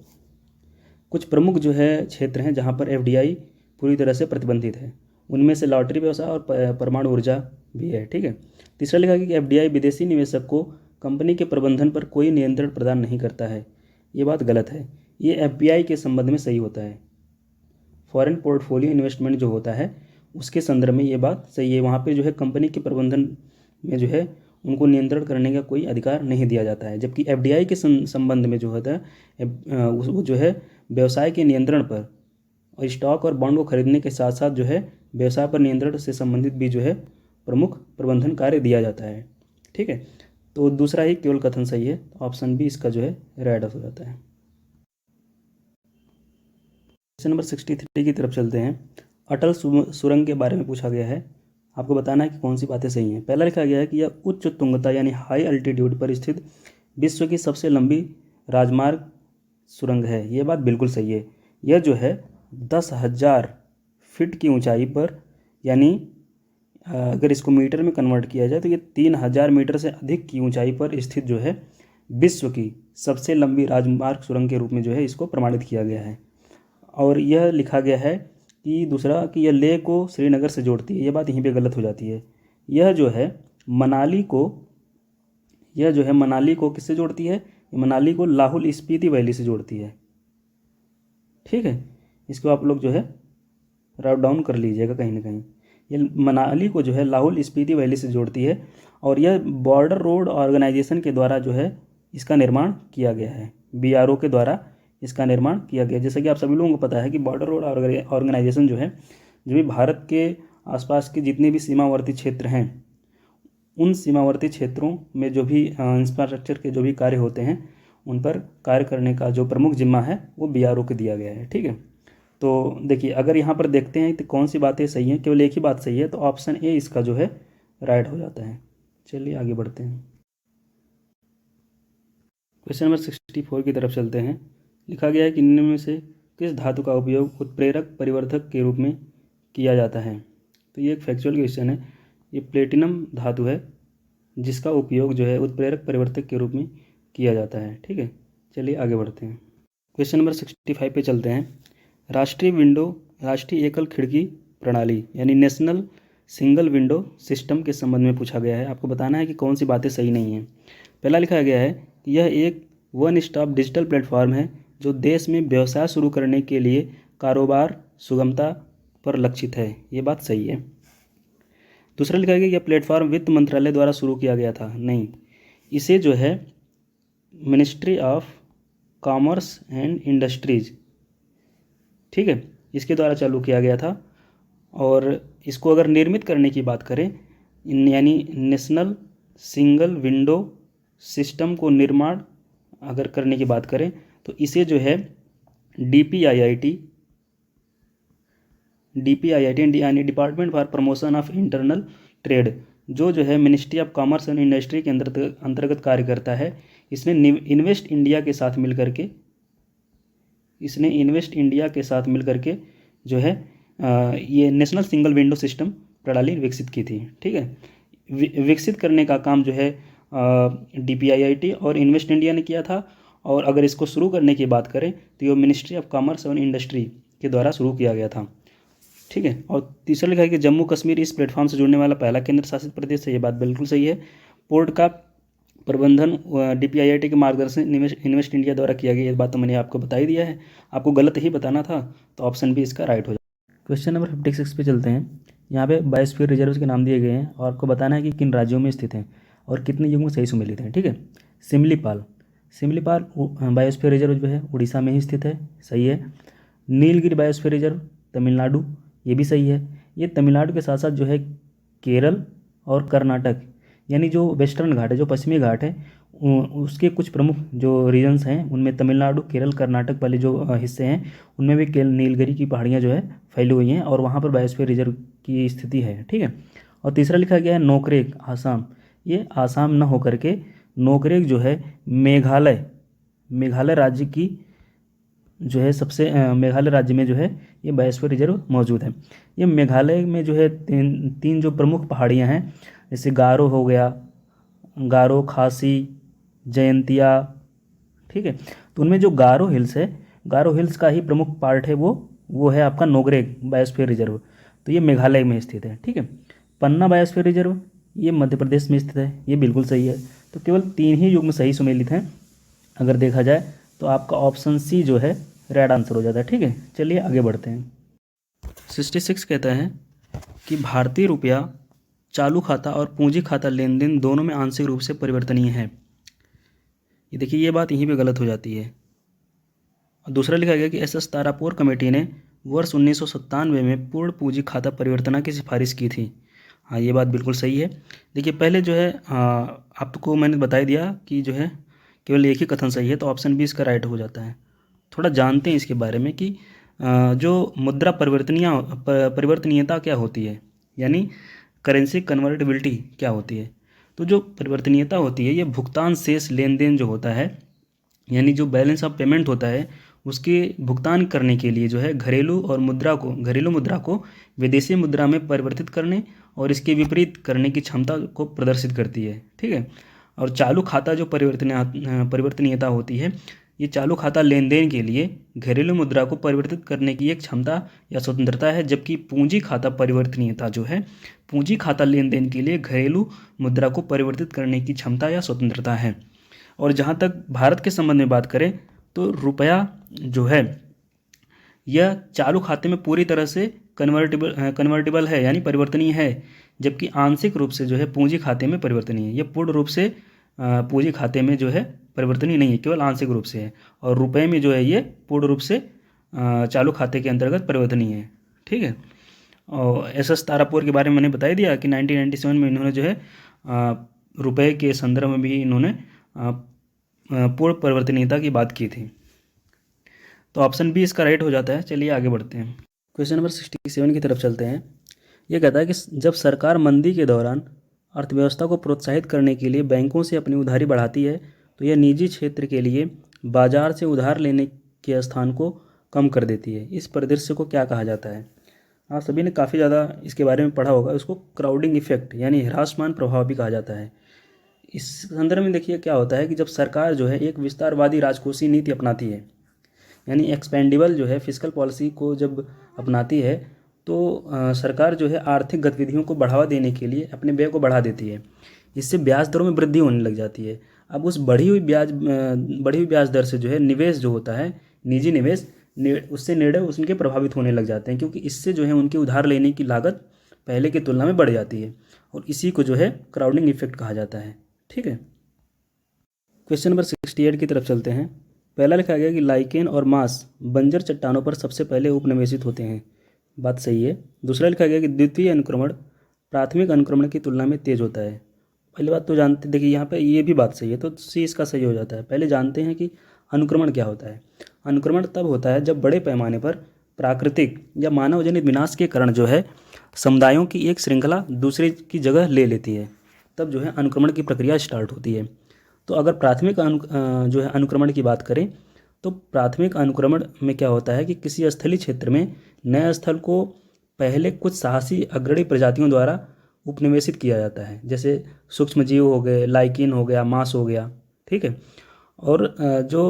S1: कुछ प्रमुख जो है क्षेत्र हैं जहाँ पर FDI पूरी तरह से प्रतिबंधित है, उनमें से लॉटरी व्यवसाय और परमाणु ऊर्जा भी है। ठीक है, तीसरा लिखा गया कि FDI विदेशी निवेशक को कंपनी के प्रबंधन पर कोई नियंत्रण प्रदान नहीं करता है। ये बात गलत है, ये FBI के संबंध में सही होता है। फॉरेन पोर्टफोलियो इन्वेस्टमेंट जो होता है उसके संदर्भ में ये बात सही है, वहाँ पे जो है कंपनी के प्रबंधन में जो है उनको नियंत्रण करने का कोई अधिकार नहीं दिया जाता है। जबकि FDI के संबंध में जो होता है वो जो है व्यवसाय के नियंत्रण पर और स्टॉक और बॉन्ड को खरीदने के साथ साथ जो है व्यवसाय पर नियंत्रण से संबंधित भी जो है प्रमुख प्रबंधन कार्य दिया जाता है। ठीक है, तो दूसरा ही केवल कथन सही है, ऑप्शन बी इसका जो है राइट हो जाता है। क्वेश्चन नंबर 63 की तरफ चलते हैं। अटल सुरंग के बारे में पूछा गया है। आपको बताना है कि कौन सी बातें सही हैं। पहला लिखा गया है कि यह उच्च तुंगता यानी हाई अल्टीट्यूड पर स्थित विश्व की सबसे लंबी राजमार्ग सुरंग है। ये बात बिल्कुल सही है। यह जो है 10,000 फीट की ऊंचाई पर, यानी अगर इसको मीटर में कन्वर्ट किया जाए तो ये 3,000 मीटर से अधिक की ऊंचाई पर स्थित जो है विश्व की सबसे लंबी राजमार्ग सुरंग के रूप में जो है इसको प्रमाणित किया गया है। और यह लिखा गया है कि दूसरा कि यह लेह को श्रीनगर से जोड़ती है। यह बात यहीं पे गलत हो जाती है। यह जो है मनाली को किससे जोड़ती है? मनाली को लाहौल स्पीति वैली से जोड़ती है। ठीक है, इसको आप लोग जो है राउट डाउन कर लीजिएगा कहीं ना कहीं। ये मनाली को जो है लाहौल स्पीति वैली से जोड़ती है और यह बॉर्डर रोड ऑर्गेनाइजेशन के द्वारा जो है इसका निर्माण किया गया है। BRO के द्वारा इसका निर्माण किया गया। जैसे कि आप सभी लोगों को पता है कि बॉर्डर रोड ऑर्गेनाइजेशन जो है, जो भी भारत के आसपास के जितने भी सीमावर्ती क्षेत्र हैं, उन सीमावर्ती क्षेत्रों में जो भी इंफ्रास्ट्रक्चर के जो भी कार्य होते हैं, उन पर कार्य करने का जो प्रमुख जिम्मा है वो BRO को दिया गया है। ठीक है, तो देखिए अगर यहाँ पर देखते हैं तो कौन सी बातें सही हैं, केवल एक ही बात सही है, तो ऑप्शन ए इसका जो है राइट हो जाता है। चलिए आगे बढ़ते हैं। क्वेश्चन नंबर 64 की तरफ चलते हैं। लिखा गया है कि निम्न में से किस धातु का उपयोग उत्प्रेरक परिवर्धक के रूप में किया जाता है? तो ये एक फैक्चुअल क्वेश्चन है। ये प्लेटिनम धातु है जिसका उपयोग जो है उत्प्रेरक परिवर्तक के रूप में किया जाता है। ठीक है, चलिए आगे बढ़ते हैं। क्वेश्चन नंबर 65 पे चलते हैं। राष्ट्रीय एकल खिड़की प्रणाली यानी नेशनल सिंगल विंडो सिस्टम के संबंध में पूछा गया है। आपको बताना है कि कौन सी बातें सही नहीं हैं। पहला लिखा गया है कि यह एक वन स्टॉप डिजिटल प्लेटफॉर्म है जो देश में व्यवसाय शुरू करने के लिए कारोबार सुगमता पर लक्षित है। ये बात सही है। दूसरा लिखा गया कि यह प्लेटफॉर्म वित्त मंत्रालय द्वारा शुरू किया गया था। नहीं, इसे जो है ministry of commerce and industries, ठीक है, इसके द्वारा चालू किया गया था। और इसको अगर निर्मित करने की बात करें, यानी नेशनल सिंगल विंडो सिस्टम को निर्माण अगर करने की बात करें तो इसे जो है DPIIT यानी department for promotion of internal trade, जो है ministry of commerce and industry के अंतर्गत कार्य करता है, इसने इन्वेस्ट इंडिया के साथ मिलकर के जो है ये नेशनल सिंगल विंडो सिस्टम प्रणाली विकसित की थी। ठीक है, विकसित करने का काम जो है DPIIT और इन्वेस्ट इंडिया ने किया था। और अगर इसको शुरू करने की बात करें तो ये मिनिस्ट्री ऑफ कॉमर्स और इंडस्ट्री के द्वारा शुरू किया गया था। ठीक है, और तीसरा लिखा है कि जम्मू कश्मीर इस प्लेटफॉर्म से जुड़ने वाला पहला केंद्र शासित प्रदेश है। ये बात बिल्कुल सही है। पोर्ट का प्रबंधन DPIIT के मार्गदर्शन इन्वेस्ट इंडिया द्वारा किया गया। ये बात तो मैंने आपको बता ही दिया है, आपको गलत ही बताना था, तो ऑप्शन बी इसका राइट हो जाए। क्वेश्चन नंबर 56 पे चलते हैं। यहाँ पे बायोस्फीयर रिजर्व के नाम दिए गए हैं और आपको बताना है कि किन राज्यों में स्थित हैं और कितने युग में सही सुमेलित हैं। ठीक है, सिमलीपाल बायोस्फीयर रिजर्व जो है उड़ीसा में ही स्थित है, सही है। नीलगिरी बायोस्फीयर रिजर्व तमिलनाडु, ये भी सही है। ये तमिलनाडु के साथ साथ जो है केरल और कर्नाटक, यानी जो वेस्टर्न घाट है, जो पश्चिमी घाट है, उसके कुछ प्रमुख जो रीजन्स हैं उनमें तमिलनाडु, केरल, कर्नाटक वाले जो हिस्से हैं उनमें भी नीलगिरी की पहाड़ियाँ जो है फैली हुई हैं और वहाँ पर बायोस्फीयर रिजर्व की स्थिति है। ठीक है, और तीसरा लिखा गया है नोकरेक आसाम। ये आसाम न होकर के नोकरेक जो है मेघालय राज्य की जो है मेघालय राज्य में जो है ये बायोस्फीयर रिजर्व मौजूद है। ये मेघालय में जो है तीन जो प्रमुख पहाड़ियाँ हैं, जैसे गारो हो गया, गारो, खासी, जयंतिया। ठीक है, तो उनमें जो गारो हिल्स है, गारो हिल्स का ही प्रमुख पार्ट है वो है आपका नोकरेक बायोस्फीयर रिजर्व। तो ये मेघालय में स्थित है। ठीक है, पन्ना बायोस्फीयर रिजर्व ये मध्य प्रदेश में स्थित है। ये बिल्कुल सही है। तो केवल 3 ही युग में सही सुमेलित हैं अगर देखा जाए तो आपका ऑप्शन सी जो है राइट आंसर हो जाता है। ठीक है, चलिए आगे बढ़ते हैं। 66 कहता है कि भारतीय रुपया चालू खाता और पूंजी खाता लेन देन दोनों में आंशिक रूप से परिवर्तनीय है। ये देखिए, ये बात यहीं पे गलत हो जाती है। दूसरा लिखा गया कि SS तारापुर कमेटी ने वर्ष 1997 में पूर्ण पूंजी खाता परिवर्तना की सिफारिश की थी। हाँ, ये बात बिल्कुल सही है। देखिए पहले जो है आपको मैंने बता दिया कि जो है केवल एक ही कथन सही है, तो ऑप्शन बी इसका राइट हो जाता है। थोड़ा जानते हैं इसके बारे में कि जो मुद्रा परिवर्तनीयता क्या होती है, यानी करेंसी कन्वर्टिबिलिटी क्या होती है। तो जो परिवर्तनीयता होती है ये भुगतान शेष लेन देन जो होता है, यानी जो बैलेंस ऑफ पेमेंट होता है उसके भुगतान करने के लिए जो है घरेलू मुद्रा को विदेशी मुद्रा में परिवर्तित करने और इसके विपरीत करने की क्षमता को प्रदर्शित करती है। ठीक है। और चालू खाता जो परिवर्तनीयता होती है, ये चालू खाता लेन देन के लिए घरेलू मुद्रा को परिवर्तित करने की एक क्षमता या स्वतंत्रता है, जबकि पूंजी खाता परिवर्तनीयता जो है पूंजी खाता लेन देन के लिए घरेलू मुद्रा को परिवर्तित करने की क्षमता या स्वतंत्रता है। और जहाँ तक भारत के संबंध में बात करें तो रुपया जो है यह चालू खाते में पूरी तरह से कन्वर्टिबल है, यानी परिवर्तनीय है, जबकि आंशिक रूप से जो है पूंजी खाते में परिवर्तनीय है। ये पूर्ण रूप से पूंजी खाते में जो है परिवर्तनीय नहीं है, केवल आंशिक रूप से है। और रुपए में जो है ये पूर्ण रूप से चालू खाते के अंतर्गत परिवर्तनीय है। ठीक है। और SS तारापुर के बारे में मैंने बता ही दिया कि 1997 में इन्होंने जो है रुपए के संदर्भ में भी इन्होंने पूर्ण परिवर्तनीयता की बात की थी। तो ऑप्शन बी इसका राइट हो जाता है। चलिए आगे बढ़ते हैं, क्वेश्चन नंबर 67 की तरफ चलते हैं। ये कहता है कि जब सरकार मंदी के दौरान अर्थव्यवस्था को प्रोत्साहित करने के लिए बैंकों से अपनी उधारी बढ़ाती है तो यह निजी क्षेत्र के लिए बाजार से उधार लेने के स्थान को कम कर देती है। इस परिदृश्य को क्या कहा जाता है? आप सभी ने काफ़ी ज़्यादा इसके बारे में पढ़ा होगा। उसको क्राउडिंग इफेक्ट यानी ह्रासमान प्रभाव भी कहा जाता है। इस संदर्भ में देखिए क्या होता है कि जब सरकार जो है एक विस्तारवादी राजकोषीय नीति अपनाती है, यानी एक्सपेंडिबल जो है फिस्कल पॉलिसी को जब अपनाती है तो सरकार जो है आर्थिक गतिविधियों को बढ़ावा देने के लिए अपने व्यय को बढ़ा देती है। इससे ब्याज दरों में वृद्धि होने लग जाती है। अब उस बढ़ी हुई ब्याज दर से जो है निवेश जो होता है, निजी निवेश, उससे निर्णय उनके प्रभावित होने लग जाते हैं, क्योंकि इससे जो है उनके उधार लेने की लागत पहले की तुलना में बढ़ जाती है और इसी को जो है क्राउडिंग इफेक्ट कहा जाता है। ठीक है। क्वेश्चन नंबर 68 की तरफ चलते हैं। पहला लिखा गया कि लाइकेन और मांस बंजर चट्टानों पर सबसे पहले उपनिवेशित होते हैं। बात सही है। दूसरा लिखा गया कि द्वितीय अनुक्रमण प्राथमिक अनुक्रमण की तुलना में तेज होता है। पहली बात तो जानते, देखिए यहाँ पे ये भी बात सही है, तो सी इसका सही हो जाता है। पहले जानते हैं कि अनुक्रमण क्या होता है। अनुक्रमण तब होता है जब बड़े पैमाने पर प्राकृतिक या मानव जनित विनाश के कारण जो है समुदायों की एक श्रृंखला दूसरे की जगह ले लेती है, तब जो है अनुक्रमण की प्रक्रिया स्टार्ट होती है। तो अगर प्राथमिक जो है अनुक्रमण की बात करें तो प्राथमिक अनुक्रमण में क्या होता है कि किसी स्थलीय क्षेत्र में नए स्थल को पहले कुछ साहसी अग्रणी प्रजातियों द्वारा उपनिवेशित किया जाता है, जैसे सूक्ष्मजीव हो गए, लाइकिन हो गया, मांस हो गया। ठीक है। और जो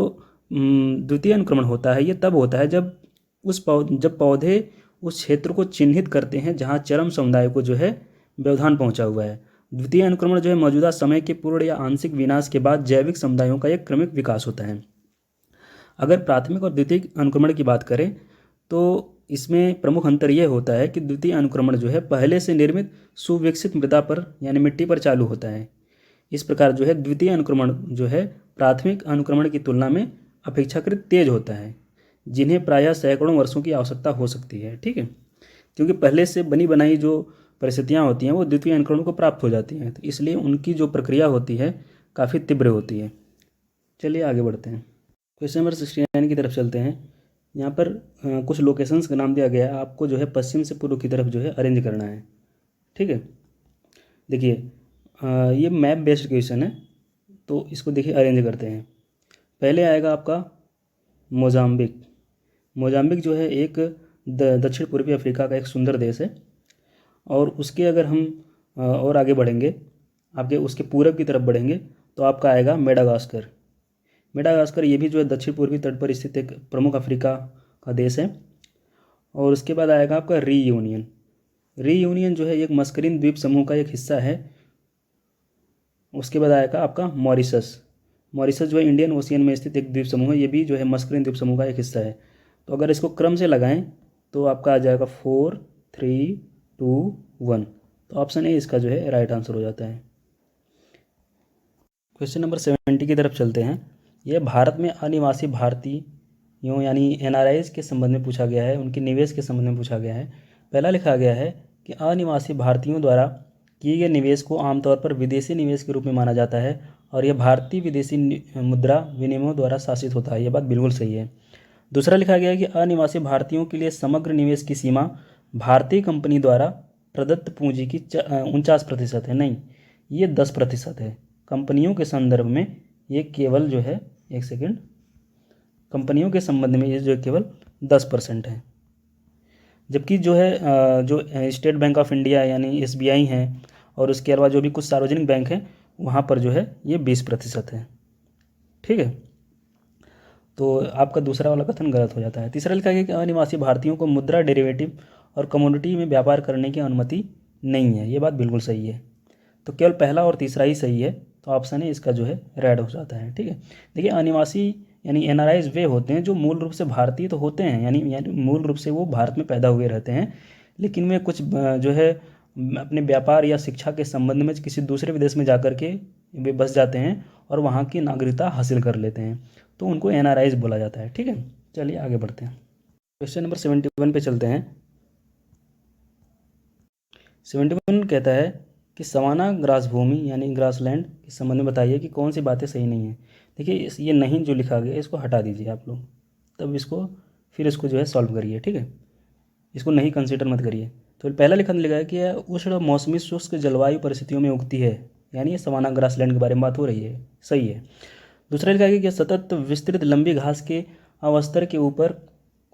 S1: द्वितीय अनुक्रमण होता है ये तब होता है जब जब पौधे उस क्षेत्र को चिन्हित करते हैं जहाँ चरम समुदाय को जो है व्यवधान पहुँचा हुआ है। द्वितीय अनुक्रमण जो है मौजूदा समय के पूर्ण या आंशिक विनाश के बाद जैविक समुदायों का एक क्रमिक विकास होता है। अगर प्राथमिक और द्वितीय अनुक्रमण की बात करें तो इसमें प्रमुख अंतर यह होता है कि द्वितीय अनुक्रमण जो है पहले से निर्मित सुविकसित मृदा पर यानी मिट्टी पर चालू होता है। इस प्रकार जो है द्वितीय अनुक्रमण जो है प्राथमिक अनुक्रमण की तुलना में अपेक्षाकृत तेज होता है, जिन्हें प्रायः सैकड़ों वर्षों की आवश्यकता हो सकती है। ठीक है। क्योंकि पहले से बनी बनाई जो परिस्थितियाँ होती हैं वो द्वितीय अनुक्रमण को प्राप्त हो जाती हैं, तो इसलिए उनकी जो प्रक्रिया होती है काफ़ी तीव्र होती है। चलिए आगे बढ़ते हैं, क्वेश्चन नंबर 69 की तरफ चलते हैं। यहाँ पर कुछ लोकेशंस का नाम दिया गया है, आपको जो है पश्चिम से पूर्व की तरफ जो है अरेंज करना है। ठीक है। देखिए ये मैप बेस्ड क्वेश्चन है, तो इसको देखिए अरेंज करते हैं। पहले आएगा आपका मोजाम्बिक। मोजाम्बिक जो है एक दक्षिण पूर्वी अफ्रीका का एक सुंदर देश है। और उसके अगर हम और आगे बढ़ेंगे, आपके उसके पूरब की तरफ बढ़ेंगे तो आपका आएगा मेडागास्कर। मेडागास्कर ये भी जो है दक्षिण पूर्वी तट पर स्थित एक प्रमुख अफ्रीका का देश है। और उसके बाद आएगा आपका रीयूनियन। रीयूनियन जो है एक मस्करीन द्वीप समूह का एक हिस्सा है। उसके बाद आएगा आपका मॉरिशस। मॉरिशस जो है इंडियन ओशियन में स्थित एक द्वीप समूह है, ये भी जो है मस्करीन द्वीप समूह का एक हिस्सा है। तो अगर इसको क्रम से लगाएं तो आपका आ जाएगा 4, 3, 2, 1। तो ऑप्शन ए इसका जो है राइट आंसर हो जाता है। क्वेश्चन नंबर 70 की तरफ चलते हैं। यह भारत में अनिवासी भारतीयों यानी NRIs के संबंध में पूछा गया है, उनके निवेश के संबंध में पूछा गया है। पहला लिखा गया है कि अनिवासी भारतीयों द्वारा किए गए निवेश को आमतौर पर विदेशी निवेश के रूप में माना जाता है और यह भारतीय विदेशी मुद्रा विनिमयों द्वारा शासित होता है। यह बात बिल्कुल सही है। दूसरा लिखा गया है कि अनिवासी भारतीयों के लिए समग्र निवेश की सीमा भारतीय कंपनी द्वारा प्रदत्त पूंजी की 49% है। नहीं, ये 10% है। कंपनियों के संदर्भ में ये केवल जो है, एक सेकेंड, कंपनियों के संबंध में ये जो केवल 10% है। जबकि जो है जो स्टेट बैंक ऑफ इंडिया यानी SBI है, और उसके अलावा जो भी कुछ सार्वजनिक बैंक हैं वहाँ पर जो है ये 20% है। ठीक है, तो आपका दूसरा वाला कथन गलत हो जाता है। तीसरा लिखा गया कि अनिवासी भारतीयों को मुद्रा डेरिवेटिव और कमोडिटी में व्यापार करने की अनुमति नहीं है। ये बात बिल्कुल सही है। तो केवल पहला और तीसरा ही सही है, तो ऑप्शन है इसका जो है रेड हो जाता है। ठीक है, देखिए अनिवासी यानी NRIs वे होते हैं जो मूल रूप से भारतीय तो होते हैं, यानी मूल रूप से वो भारत में पैदा हुए रहते हैं, लेकिन वे कुछ जो है अपने व्यापार या शिक्षा के संबंध में किसी दूसरे विदेश में जाकर के वे बस जाते हैं और वहाँ की नागरिकता हासिल कर लेते हैं, तो उनको NRIs बोला जाता है। ठीक है, चलिए आगे बढ़ते हैं। क्वेश्चन नंबर 71 पे चलते हैं। 71 कहता है कि सवाना ग्रास भूमि यानी ग्रासलैंड के संबंध में बताइए कि कौन सी बातें सही नहीं हैं। देखिए ये नहीं जो लिखा गया इसको हटा दीजिए आप लोग, तब इसको फिर इसको जो है सॉल्व करिए। ठीक है, इसको नहीं कंसीडर मत करिए। तो पहला लिखा है कि यह उष्ण मौसमी शुष्क जलवायु परिस्थितियों में उगती है, यानी ये सवाना ग्रासलैंड के बारे में बात हो रही है, सही है। दूसरा लिखा है कि सतत विस्तृत लंबी घास के अवस्तर के ऊपर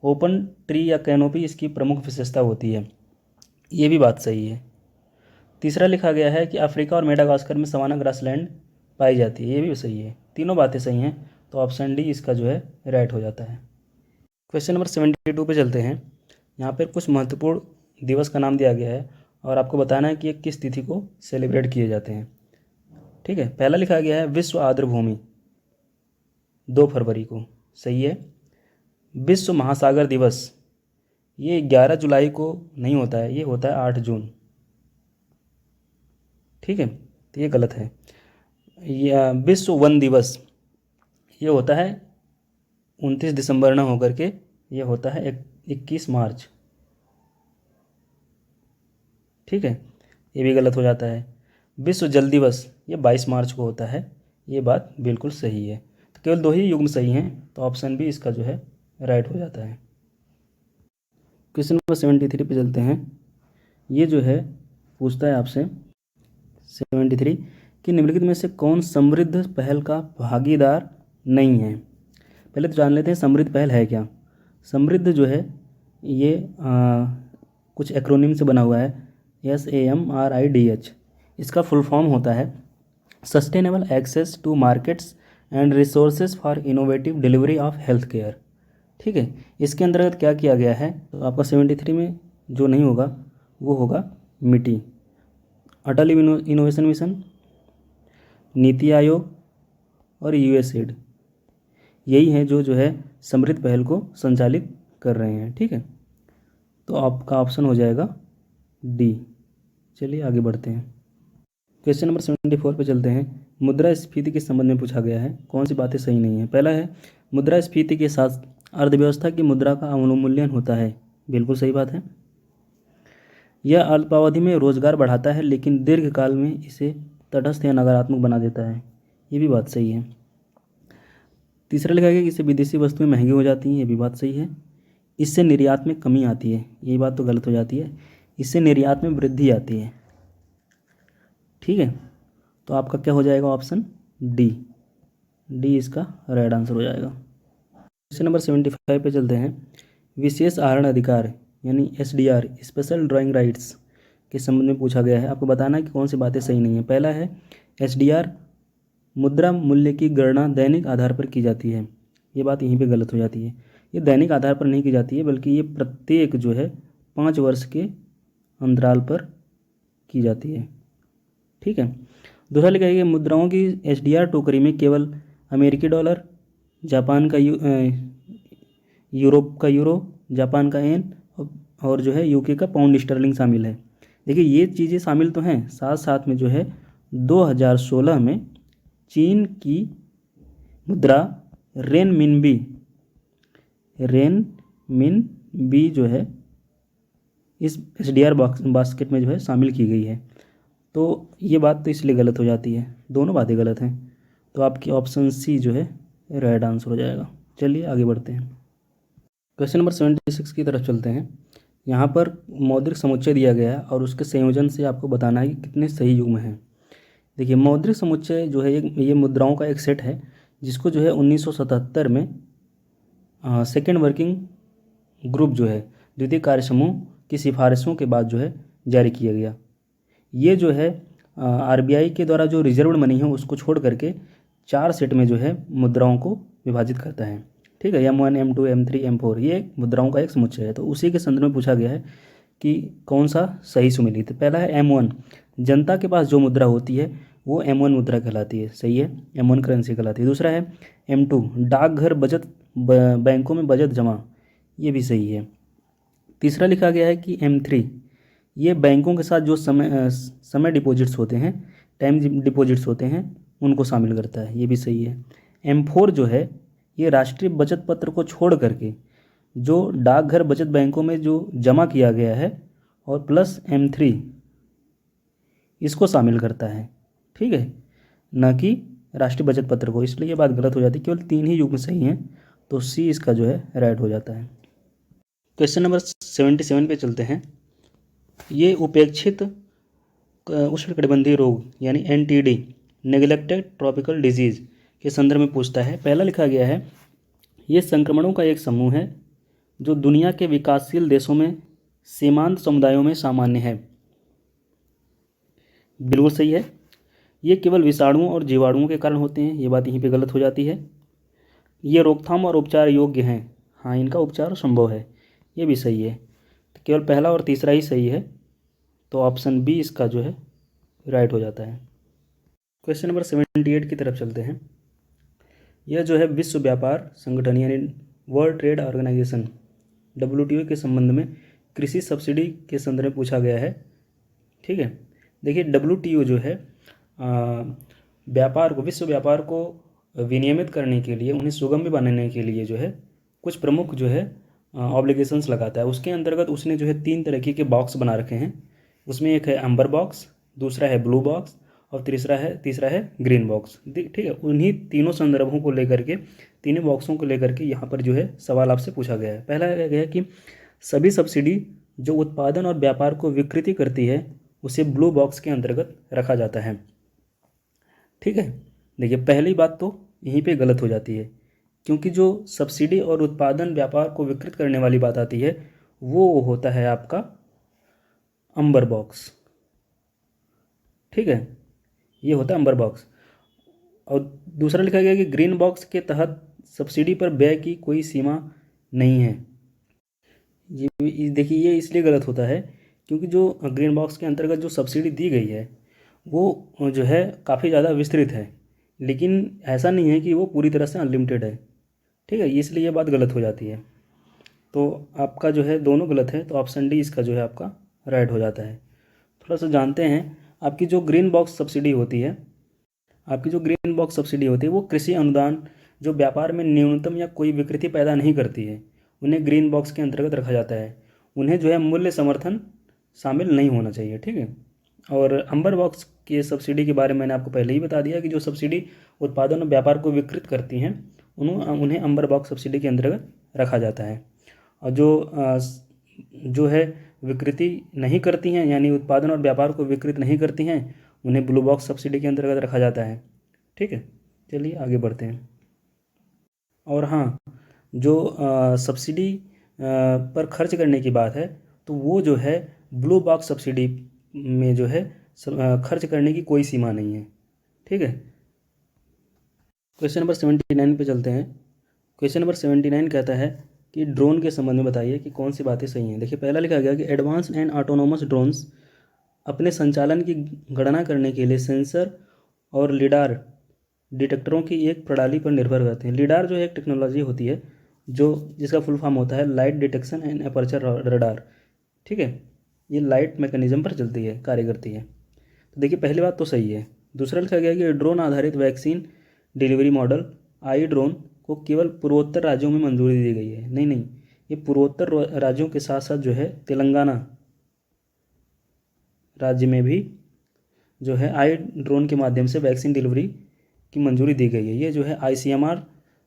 S1: ओपन ट्री या कैनोपी इसकी प्रमुख विशेषता होती है, ये भी बात सही है। तीसरा लिखा गया है कि अफ्रीका और मेडागास्कर में सवाना ग्रासलैंड पाई जाती है, ये भी सही है। तीनों बातें सही हैं, तो ऑप्शन डी इसका जो है राइट हो जाता है। क्वेश्चन नंबर 72 पे चलते हैं। यहाँ पर कुछ महत्वपूर्ण दिवस का नाम दिया गया है और आपको बताना है कि ये किस तिथि को सेलिब्रेट किए जाते हैं। ठीक है, पहला लिखा गया है विश्व आर्द्र भूमि 2 फरवरी को, सही है। विश्व महासागर दिवस ये 11 जुलाई को नहीं होता है, ये होता है 8 जून। ठीक है, तो ये गलत है। ये विश्व वन दिवस ये होता है 29 दिसंबर न होकर के ये होता है 21 मार्च। ठीक है, ये भी गलत हो जाता है। विश्व जल दिवस ये 22 मार्च को होता है, ये बात बिल्कुल सही है। तो केवल 2 ही युग्म सही हैं, तो ऑप्शन बी इसका जो है राइट हो जाता है। क्वेश्चन नंबर 73 पे चलते हैं। ये जो है पूछता है आपसे 73 कि निम्नलिखित में से कौन समृद्ध पहल का भागीदार नहीं है। पहले तो जान लेते हैं समृद्ध पहल है क्या। समृद्ध जो है ये कुछ एक्रोनिम से बना हुआ है, SAMRIDH। इसका फुल फॉर्म होता है sustainable access to markets and resources for innovative delivery of health care. ठीक है, इसके अंतर्गत क्या किया गया है, तो आपका 73 में जो नहीं होगा वो होगा मिटी, अटल इनोवेशन मिशन, नीति आयोग और USAID, यही है जो है समृद्ध पहल को संचालित कर रहे हैं। ठीक है, तो आपका ऑप्शन हो जाएगा डी। चलिए आगे बढ़ते हैं। क्वेश्चन नंबर 74 पे चलते हैं। मुद्रास्फीति के संबंध में पूछा गया है, कौन सी बातें सही नहीं है। पहला है मुद्रास्फीति के साथ अर्थव्यवस्था की मुद्रा का अवमूल्यन होता है, बिल्कुल सही बात है। यह अल्पावधि में रोजगार बढ़ाता है लेकिन दीर्घकाल में इसे तटस्थ या नकारात्मक बना देता है, ये भी बात सही है। तीसरा लिखा गया कि इससे विदेशी वस्तुएं महंगी हो जाती हैं, ये भी बात सही है। इससे निर्यात में कमी आती है, ये बात तो गलत हो जाती है। इससे निर्यात में वृद्धि आती है। ठीक है, तो आपका क्या हो जाएगा ऑप्शन डी इसका राइट आंसर हो जाएगा। क्वेश्चन नंबर 75 पे चलते हैं। विशेष आहरण अधिकार यानी SDR स्पेशल ड्राइंग राइट्स के संबंध में पूछा गया है। आपको बताना है कि कौन सी बातें सही नहीं है। पहला है SDR मुद्रा मूल्य की गणना दैनिक आधार पर की जाती है, ये बात यहीं पे गलत हो जाती है। ये दैनिक आधार पर नहीं की जाती है बल्कि ये प्रत्येक जो है 5 वर्ष के अंतराल पर की जाती है। ठीक है, दूसरा लिखा है कि मुद्राओं की SDR टोकरी में केवल अमेरिकी डॉलर, जापान का यूरोप का यूरो, जापान का येन और जो है UK का पाउंड स्टर्लिंग शामिल है। देखिए ये चीज़ें शामिल तो हैं, साथ साथ में जो है 2016 में चीन की मुद्रा रेनमिनबी जो है इस SDR बास्केट में जो है शामिल की गई है। तो ये बात तो इसलिए गलत हो जाती है, दोनों बातें गलत हैं, तो आपकी ऑप्शन सी जो है राइट आंसर हो जाएगा। चलिए आगे बढ़ते हैं। क्वेश्चन नंबर 76 की तरफ चलते हैं। यहाँ पर मौद्रिक समुच्चय दिया गया है और उसके संयोजन से आपको बताना है कि कितने सही युग्म हैं। देखिए, मौद्रिक समुच्चय जो है ये मुद्राओं का एक सेट है जिसको जो है 1977 में सेकेंड वर्किंग ग्रुप जो है द्वितीय कार्य समूह की सिफारिशों के बाद जो है जारी किया गया। ये जो है आरबीआई के द्वारा जो रिजर्व्ड मनी है उसको छोड़ करके 4 सेट में जो है मुद्राओं को विभाजित करता है। ठीक है, M1 M2 M3 M4 ये मुद्राओं का एक समुच्चय है। तो उसी के संदर्भ में पूछा गया है कि कौन सा सही सुमेलित है। पहला है M1, जनता के पास जो मुद्रा होती है वो M1 मुद्रा कहलाती है, सही है, M1 करेंसी कहलाती है। दूसरा है M2, डाकघर बचत बैंकों में बचत जमा, ये भी सही है। तीसरा लिखा गया है कि M3, ये बैंकों के साथ जो समय डिपॉजिट्स होते हैं, टाइम डिपॉजिट्स होते हैं, उनको शामिल करता है, ये भी सही है। M4 जो है ये राष्ट्रीय बचत पत्र को छोड़ करके जो डाकघर बचत बैंकों में जो जमा किया गया है और प्लस M3 इसको शामिल करता है, ठीक है, न कि राष्ट्रीय बचत पत्र को। इसलिए ये बात गलत हो जाती है, केवल 3 ही युग्म सही हैं, तो सी इसका जो है राइट हो जाता है। क्वेश्चन नंबर 77 पे चलते हैं। ये उपेक्षित उष्णकटिबंधीय रोग यानी NTD, नेग्लेक्टेड ट्रॉपिकल डिजीज़ के संदर्भ में पूछता है। पहला लिखा गया है ये संक्रमणों का एक समूह है जो दुनिया के विकासशील देशों में सीमांत समुदायों में सामान्य है, बिल्कुल सही है। ये केवल विषाणुओं और जीवाणुओं के कारण होते हैं, ये बात यहीं पे गलत हो जाती है। ये रोकथाम और उपचार योग्य हैं, हाँ, इनका उपचार संभव है, ये भी सही है। तो केवल पहला और तीसरा ही सही है, तो ऑप्शन बी इसका जो है राइट हो जाता है। क्वेश्चन नंबर 78 की तरफ चलते हैं। यह जो है विश्व व्यापार संगठन यानी वर्ल्ड ट्रेड ऑर्गेनाइजेशन WTO के संबंध में कृषि सब्सिडी के संदर्भ में पूछा गया है, ठीक है। देखिए, WTO जो है व्यापार को, विश्व व्यापार को विनियमित करने के लिए, उन्हें सुगम बनाने के लिए जो है कुछ प्रमुख जो है ऑब्लिगेशंस लगाता है। उसके अंतर्गत उसने जो है 3 तरीके के बॉक्स बना रखे हैं। उसमें एक है एम्बर बॉक्स, दूसरा है ब्लू बॉक्स और तीसरा है ग्रीन बॉक्स, ठीक है। उन्हीं तीनों संदर्भों को लेकर के, तीनों बॉक्सों को लेकर के यहाँ पर जो है सवाल आपसे पूछा गया है। पहला गया है कि सभी सब्सिडी जो उत्पादन और व्यापार को विकृति करती है उसे ब्लू बॉक्स के अंतर्गत रखा जाता है, ठीक है। देखिए, पहली बात तो यहीं पे गलत हो जाती है, क्योंकि जो सब्सिडी और उत्पादन व्यापार को विकृत करने वाली बात आती है वो होता है आपका अंबर बॉक्स, ठीक है, ये होता है अंबर बॉक्स। और दूसरा लिखा गया कि ग्रीन बॉक्स के तहत सब्सिडी पर व्यय की कोई सीमा नहीं है। ये देखिए, ये इसलिए गलत होता है क्योंकि जो ग्रीन बॉक्स के अंतर्गत जो सब्सिडी दी गई है वो जो है काफ़ी ज़्यादा विस्तृत है, लेकिन ऐसा नहीं है कि वो पूरी तरह से अनलिमिटेड है, ठीक है, इसलिए ये बात गलत हो जाती है। तो आपका जो है दोनों गलत है, तो ऑप्शन डी इसका जो है आपका राइट हो जाता है। थोड़ा सा जानते हैं, आपकी जो ग्रीन बॉक्स सब्सिडी होती है, वो कृषि अनुदान जो व्यापार में न्यूनतम या कोई विकृति पैदा नहीं करती है, उन्हें ग्रीन बॉक्स के अंतर्गत रखा जाता है। उन्हें जो है मूल्य समर्थन शामिल नहीं होना चाहिए, ठीक है। और अंबर बॉक्स के सब्सिडी के बारे में मैंने आपको पहले ही बता दिया कि जो सब्सिडी उत्पादन और व्यापार को विकृत करती हैं उन्हें अंबर बॉक्स सब्सिडी के अंतर्गत रखा जाता है। और जो है विकृति नहीं करती हैं, यानी उत्पादन और व्यापार को विकृत नहीं करती हैं, उन्हें ब्लू बॉक्स सब्सिडी के अंतर्गत रखा जाता है, ठीक है। चलिए आगे बढ़ते हैं। और हाँ, जो सब्सिडी पर खर्च करने की बात है, तो वो जो है ब्लू बॉक्स सब्सिडी में जो है खर्च करने की कोई सीमा नहीं है, ठीक है। क्वेश्चन नंबर 79 पे चलते हैं। क्वेश्चन नंबर 79 कहता है कि ड्रोन के संबंध में बताइए कि कौन सी बातें सही हैं। देखिए, पहला लिखा गया कि एडवांस एंड ऑटोनोमस ड्रोन्स अपने संचालन की गणना करने के लिए सेंसर और लिडार डिटेक्टरों की एक प्रणाली पर निर्भर करते हैं। लिडार जो है एक टेक्नोलॉजी होती है जिसका फुल फॉर्म होता है light detection and aperture radar, ठीक है। ये लाइट मैकेनिज्म पर चलती है, कार्य करती है। तो देखिए, पहली बात तो सही है। दूसरा लिखा गया कि ड्रोन आधारित vaccine delivery model I drone को केवल पूर्वोत्तर राज्यों में मंजूरी दी गई है। नहीं, ये पूर्वोत्तर राज्यों के साथ साथ जो है तेलंगाना राज्य में भी जो है आई ड्रोन के माध्यम से वैक्सीन डिलीवरी की मंजूरी दी गई है। ये जो है ICMR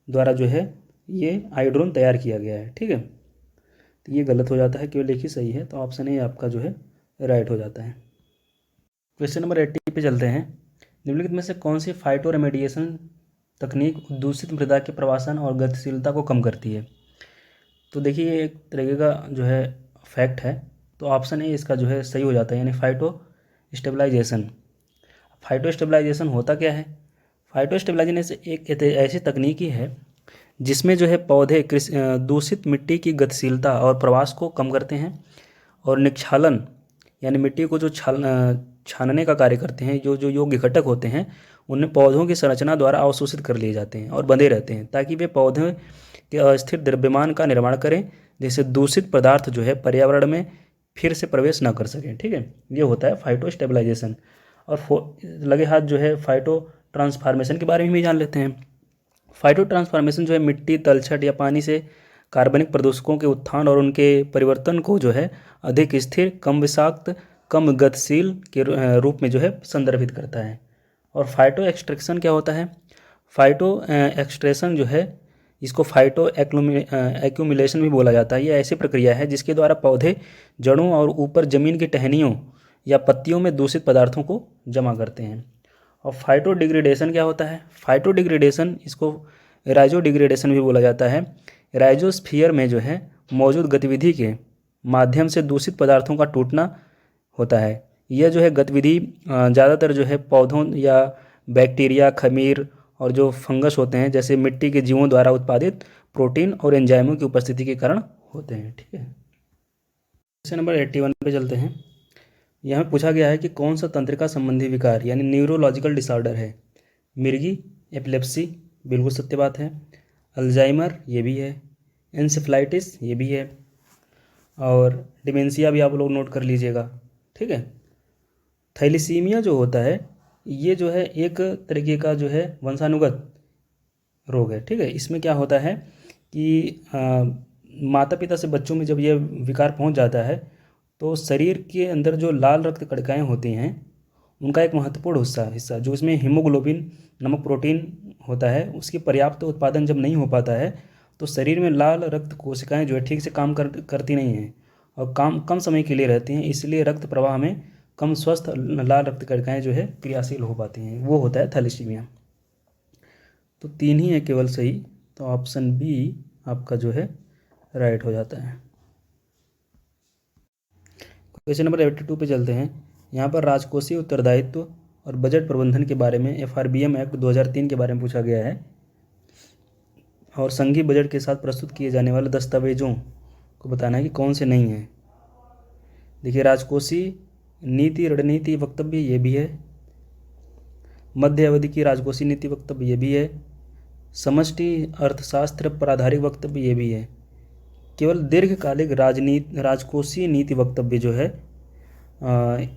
S1: द्वारा जो है ये आई ड्रोन तैयार किया गया है, ठीक है। तो ये गलत हो जाता है, केवल एक ही सही है, तो ऑप्शन ए आपका जो है राइट हो जाता है। क्वेश्चन नंबर 80 पे चलते हैं। निम्नलिखित में से कौन सी फाइटो रेमेडिएशन तकनीक दूषित मृदा के प्रवासन और गतिशीलता को कम करती है? तो देखिए ये एक तरीके का जो है फैक्ट है, तो ऑप्शन ए इसका जो है सही हो जाता है, यानी फाइटो स्टेबलाइजेशन। फाइटो स्टेबलाइजेशन होता क्या है? फाइटो स्टेबलाइजेशन एक ऐसी तकनीकी है जिसमें जो है पौधे दूषित मिट्टी की गतिशीलता और प्रवास को कम करते हैं और निक्षालन यानी मिट्टी को जो छानने का कार्य करते हैं, जो जो योग्य घटक होते हैं उन्हें पौधों की संरचना द्वारा अवशोषित कर लिए जाते हैं और बंधे रहते हैं, ताकि वे पौधे के अस्थिर द्रव्यमान का निर्माण करें, जिससे दूषित पदार्थ जो है पर्यावरण में फिर से प्रवेश ना कर सकें। ठीक है, ये होता है फाइटो स्टेबलाइजेशन। और लगे हाथ जो है फाइटो ट्रांसफॉर्मेशन के बारे में भी जान लेते हैं। फाइटो ट्रांसफॉर्मेशन जो है मिट्टी, तलछट या पानी से कार्बनिक प्रदूषकों के उत्थान और उनके परिवर्तन को जो है अधिक स्थिर, कम विषाक्त, कम गतिशील के रूप में जो है संदर्भित करता है। और फाइटो एक्सट्रैक्शन क्या होता है? फाइटो एक्सट्रैक्शन जो है इसको फाइटो एक्यूमुलेशन भी बोला जाता है। ये ऐसी प्रक्रिया है जिसके द्वारा पौधे जड़ों और ऊपर ज़मीन की टहनियों या पत्तियों में दूषित पदार्थों को जमा करते हैं। और फाइटो डिग्रेडेशन क्या होता है? फाइटो डिग्रेडेशन इसको राइजो डिग्रेडेशन भी बोला जाता है। राइजोस्फीयर में जो है मौजूद गतिविधि के माध्यम से दूषित पदार्थों का टूटना होता है। यह जो है गतिविधि ज़्यादातर जो है पौधों या बैक्टीरिया, खमीर और जो फंगस होते हैं जैसे मिट्टी के जीवों द्वारा उत्पादित प्रोटीन और एंजाइमों की उपस्थिति के कारण होते हैं। ठीक है, क्वेश्चन नंबर 81 पे चलते हैं। यहाँ पूछा गया है कि कौन सा तंत्रिका संबंधी विकार यानी न्यूरोलॉजिकल डिसऑर्डर है? मिर्गी, एपिलेप्सी, बिल्कुल सत्य बात है। अल्जाइमर, ये भी है। एंसेफ्लाइटिस, ये भी है। और डिमेंशिया भी आप लोग नोट कर लीजिएगा। ठीक है, थैलीसीमिया जो होता है ये जो है एक तरीके का जो है वंशानुगत रोग है। ठीक है, इसमें क्या होता है कि माता पिता से बच्चों में जब ये विकार पहुंच जाता है तो शरीर के अंदर जो लाल रक्त कणिकाएँ होती हैं उनका एक महत्वपूर्ण हिस्सा जो इसमें हीमोग्लोबिन नामक प्रोटीन होता है, उसकी पर्याप्त उत्पादन जब नहीं हो पाता है तो शरीर में लाल रक्त कोशिकाएं जो है ठीक से काम करती नहीं हैं और कम समय के लिए रहती हैं, इसलिए रक्त प्रवाह में कम स्वस्थ लाल रक्त कणिकाएं जो है क्रियाशील हो पाती हैं, वो होता है थैलेसीमिया। तो 3 ही है केवल सही, तो ऑप्शन बी आपका जो है राइट हो जाता है। क्वेश्चन नंबर 82 पे चलते हैं। यहाँ पर राजकोषीय उत्तरदायित्व और बजट प्रबंधन के बारे में FRBM एक्ट 2003 के बारे में पूछा गया है और संघीय बजट के साथ प्रस्तुत किए जाने वाले दस्तावेजों को बताना है कि कौन से नहीं हैं। देखिए, राजकोषीय नीति रणनीति वक्तव्य ये भी है, मध्य अवधि की राजकोषीय नीति वक्तव्य ये भी है, समष्टि अर्थशास्त्र पर आधारित वक्तव्य ये भी है। केवल दीर्घकालिक राजकोषीय नीति वक्तव्य जो है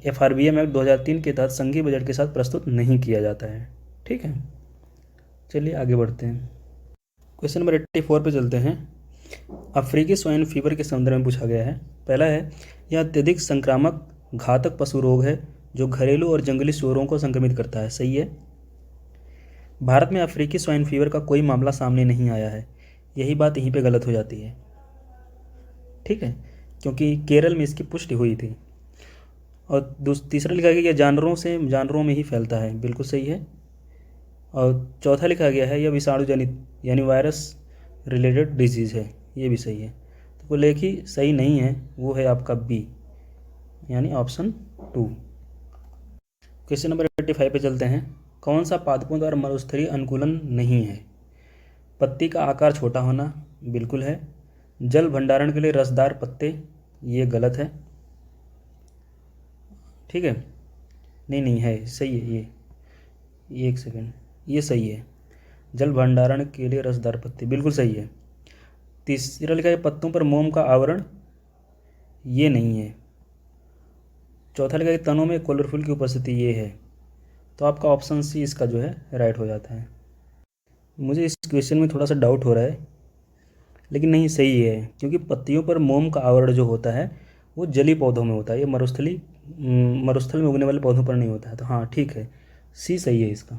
S1: FRBM एक्ट 2003 के तहत संघीय बजट के साथ प्रस्तुत नहीं किया जाता है। ठीक है, चलिए आगे बढ़ते हैं। क्वेश्चन नंबर 84 पे चलते हैं। अफ्रीकी स्वाइन फीवर के संदर्भ में पूछा गया है। पहला है, यह अत्यधिक संक्रामक घातक पशु रोग है जो घरेलू और जंगली सूअरों को संक्रमित करता है। सही है। भारत में अफ्रीकी स्वाइन फीवर का कोई मामला सामने नहीं आया है, यही बात यहीं पे गलत हो जाती है। ठीक है, क्योंकि केरल में इसकी पुष्टि हुई थी। और तीसरा लिखा गया जानवरों में ही फैलता है, बिल्कुल सही है। और चौथा लिखा गया है यह विषाणु जनित यानी वायरस रिलेटेड डिजीज़ है, ये भी सही है। तो कुल एक ही सही नहीं है, वो है आपका बी यानी ऑप्शन 2। क्वेश्चन नंबर 85 पे चलते हैं। कौन सा पादपों द्वारा मरुस्थलीय अनुकूलन नहीं है? पत्ती का आकार छोटा होना, बिल्कुल है। जल भंडारण के लिए रसदार पत्ते, ये गलत है। ठीक है, नहीं है, सही है ये एक सेकेंड, ये सही है। जल भंडारण के लिए रसदार पत्ते, बिल्कुल सही है। तीसरा लिखा है पत्तों पर मोम का आवरण, ये नहीं है। चौथा लिखा है तनों में क्लोरोफिल की उपस्थिति, ये है। तो आपका ऑप्शन सी इसका जो है राइट हो जाता है। मुझे इस क्वेश्चन में थोड़ा सा डाउट हो रहा है, लेकिन नहीं, सही है, क्योंकि पत्तियों पर मोम का आवरण जो होता है वो जली पौधों में होता है, ये मरुस्थल में उगने वाले पौधों पर नहीं होता है। तो हाँ ठीक है, सी सही है इसका।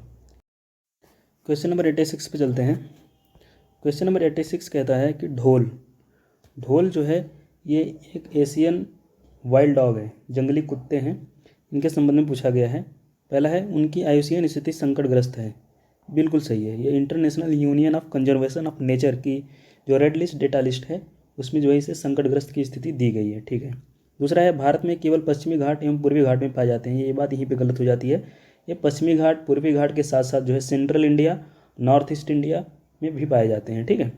S1: क्वेश्चन नंबर 86 पे चलते हैं। क्वेश्चन नंबर 86 कहता है कि ढोल जो है ये एक एशियन वाइल्ड डॉग है, जंगली कुत्ते हैं, इनके संबंध में पूछा गया है। पहला है उनकी आयुषीय स्थिति संकटग्रस्त है, बिल्कुल सही है। ये international union of conservation of nature की जो रेड लिस्ट डेटा लिस्ट है उसमें जो है इसे संकटग्रस्त की स्थिति दी गई है, ठीक है। दूसरा है भारत में केवल पश्चिमी घाट एवं पूर्वी घाट में पाए जाते हैं, ये बात यहीं पे गलत हो जाती है। ये पश्चिमी घाट पूर्वी घाट के साथ साथ जो है central India, north east India में भी पाए जाते हैं, ठीक है।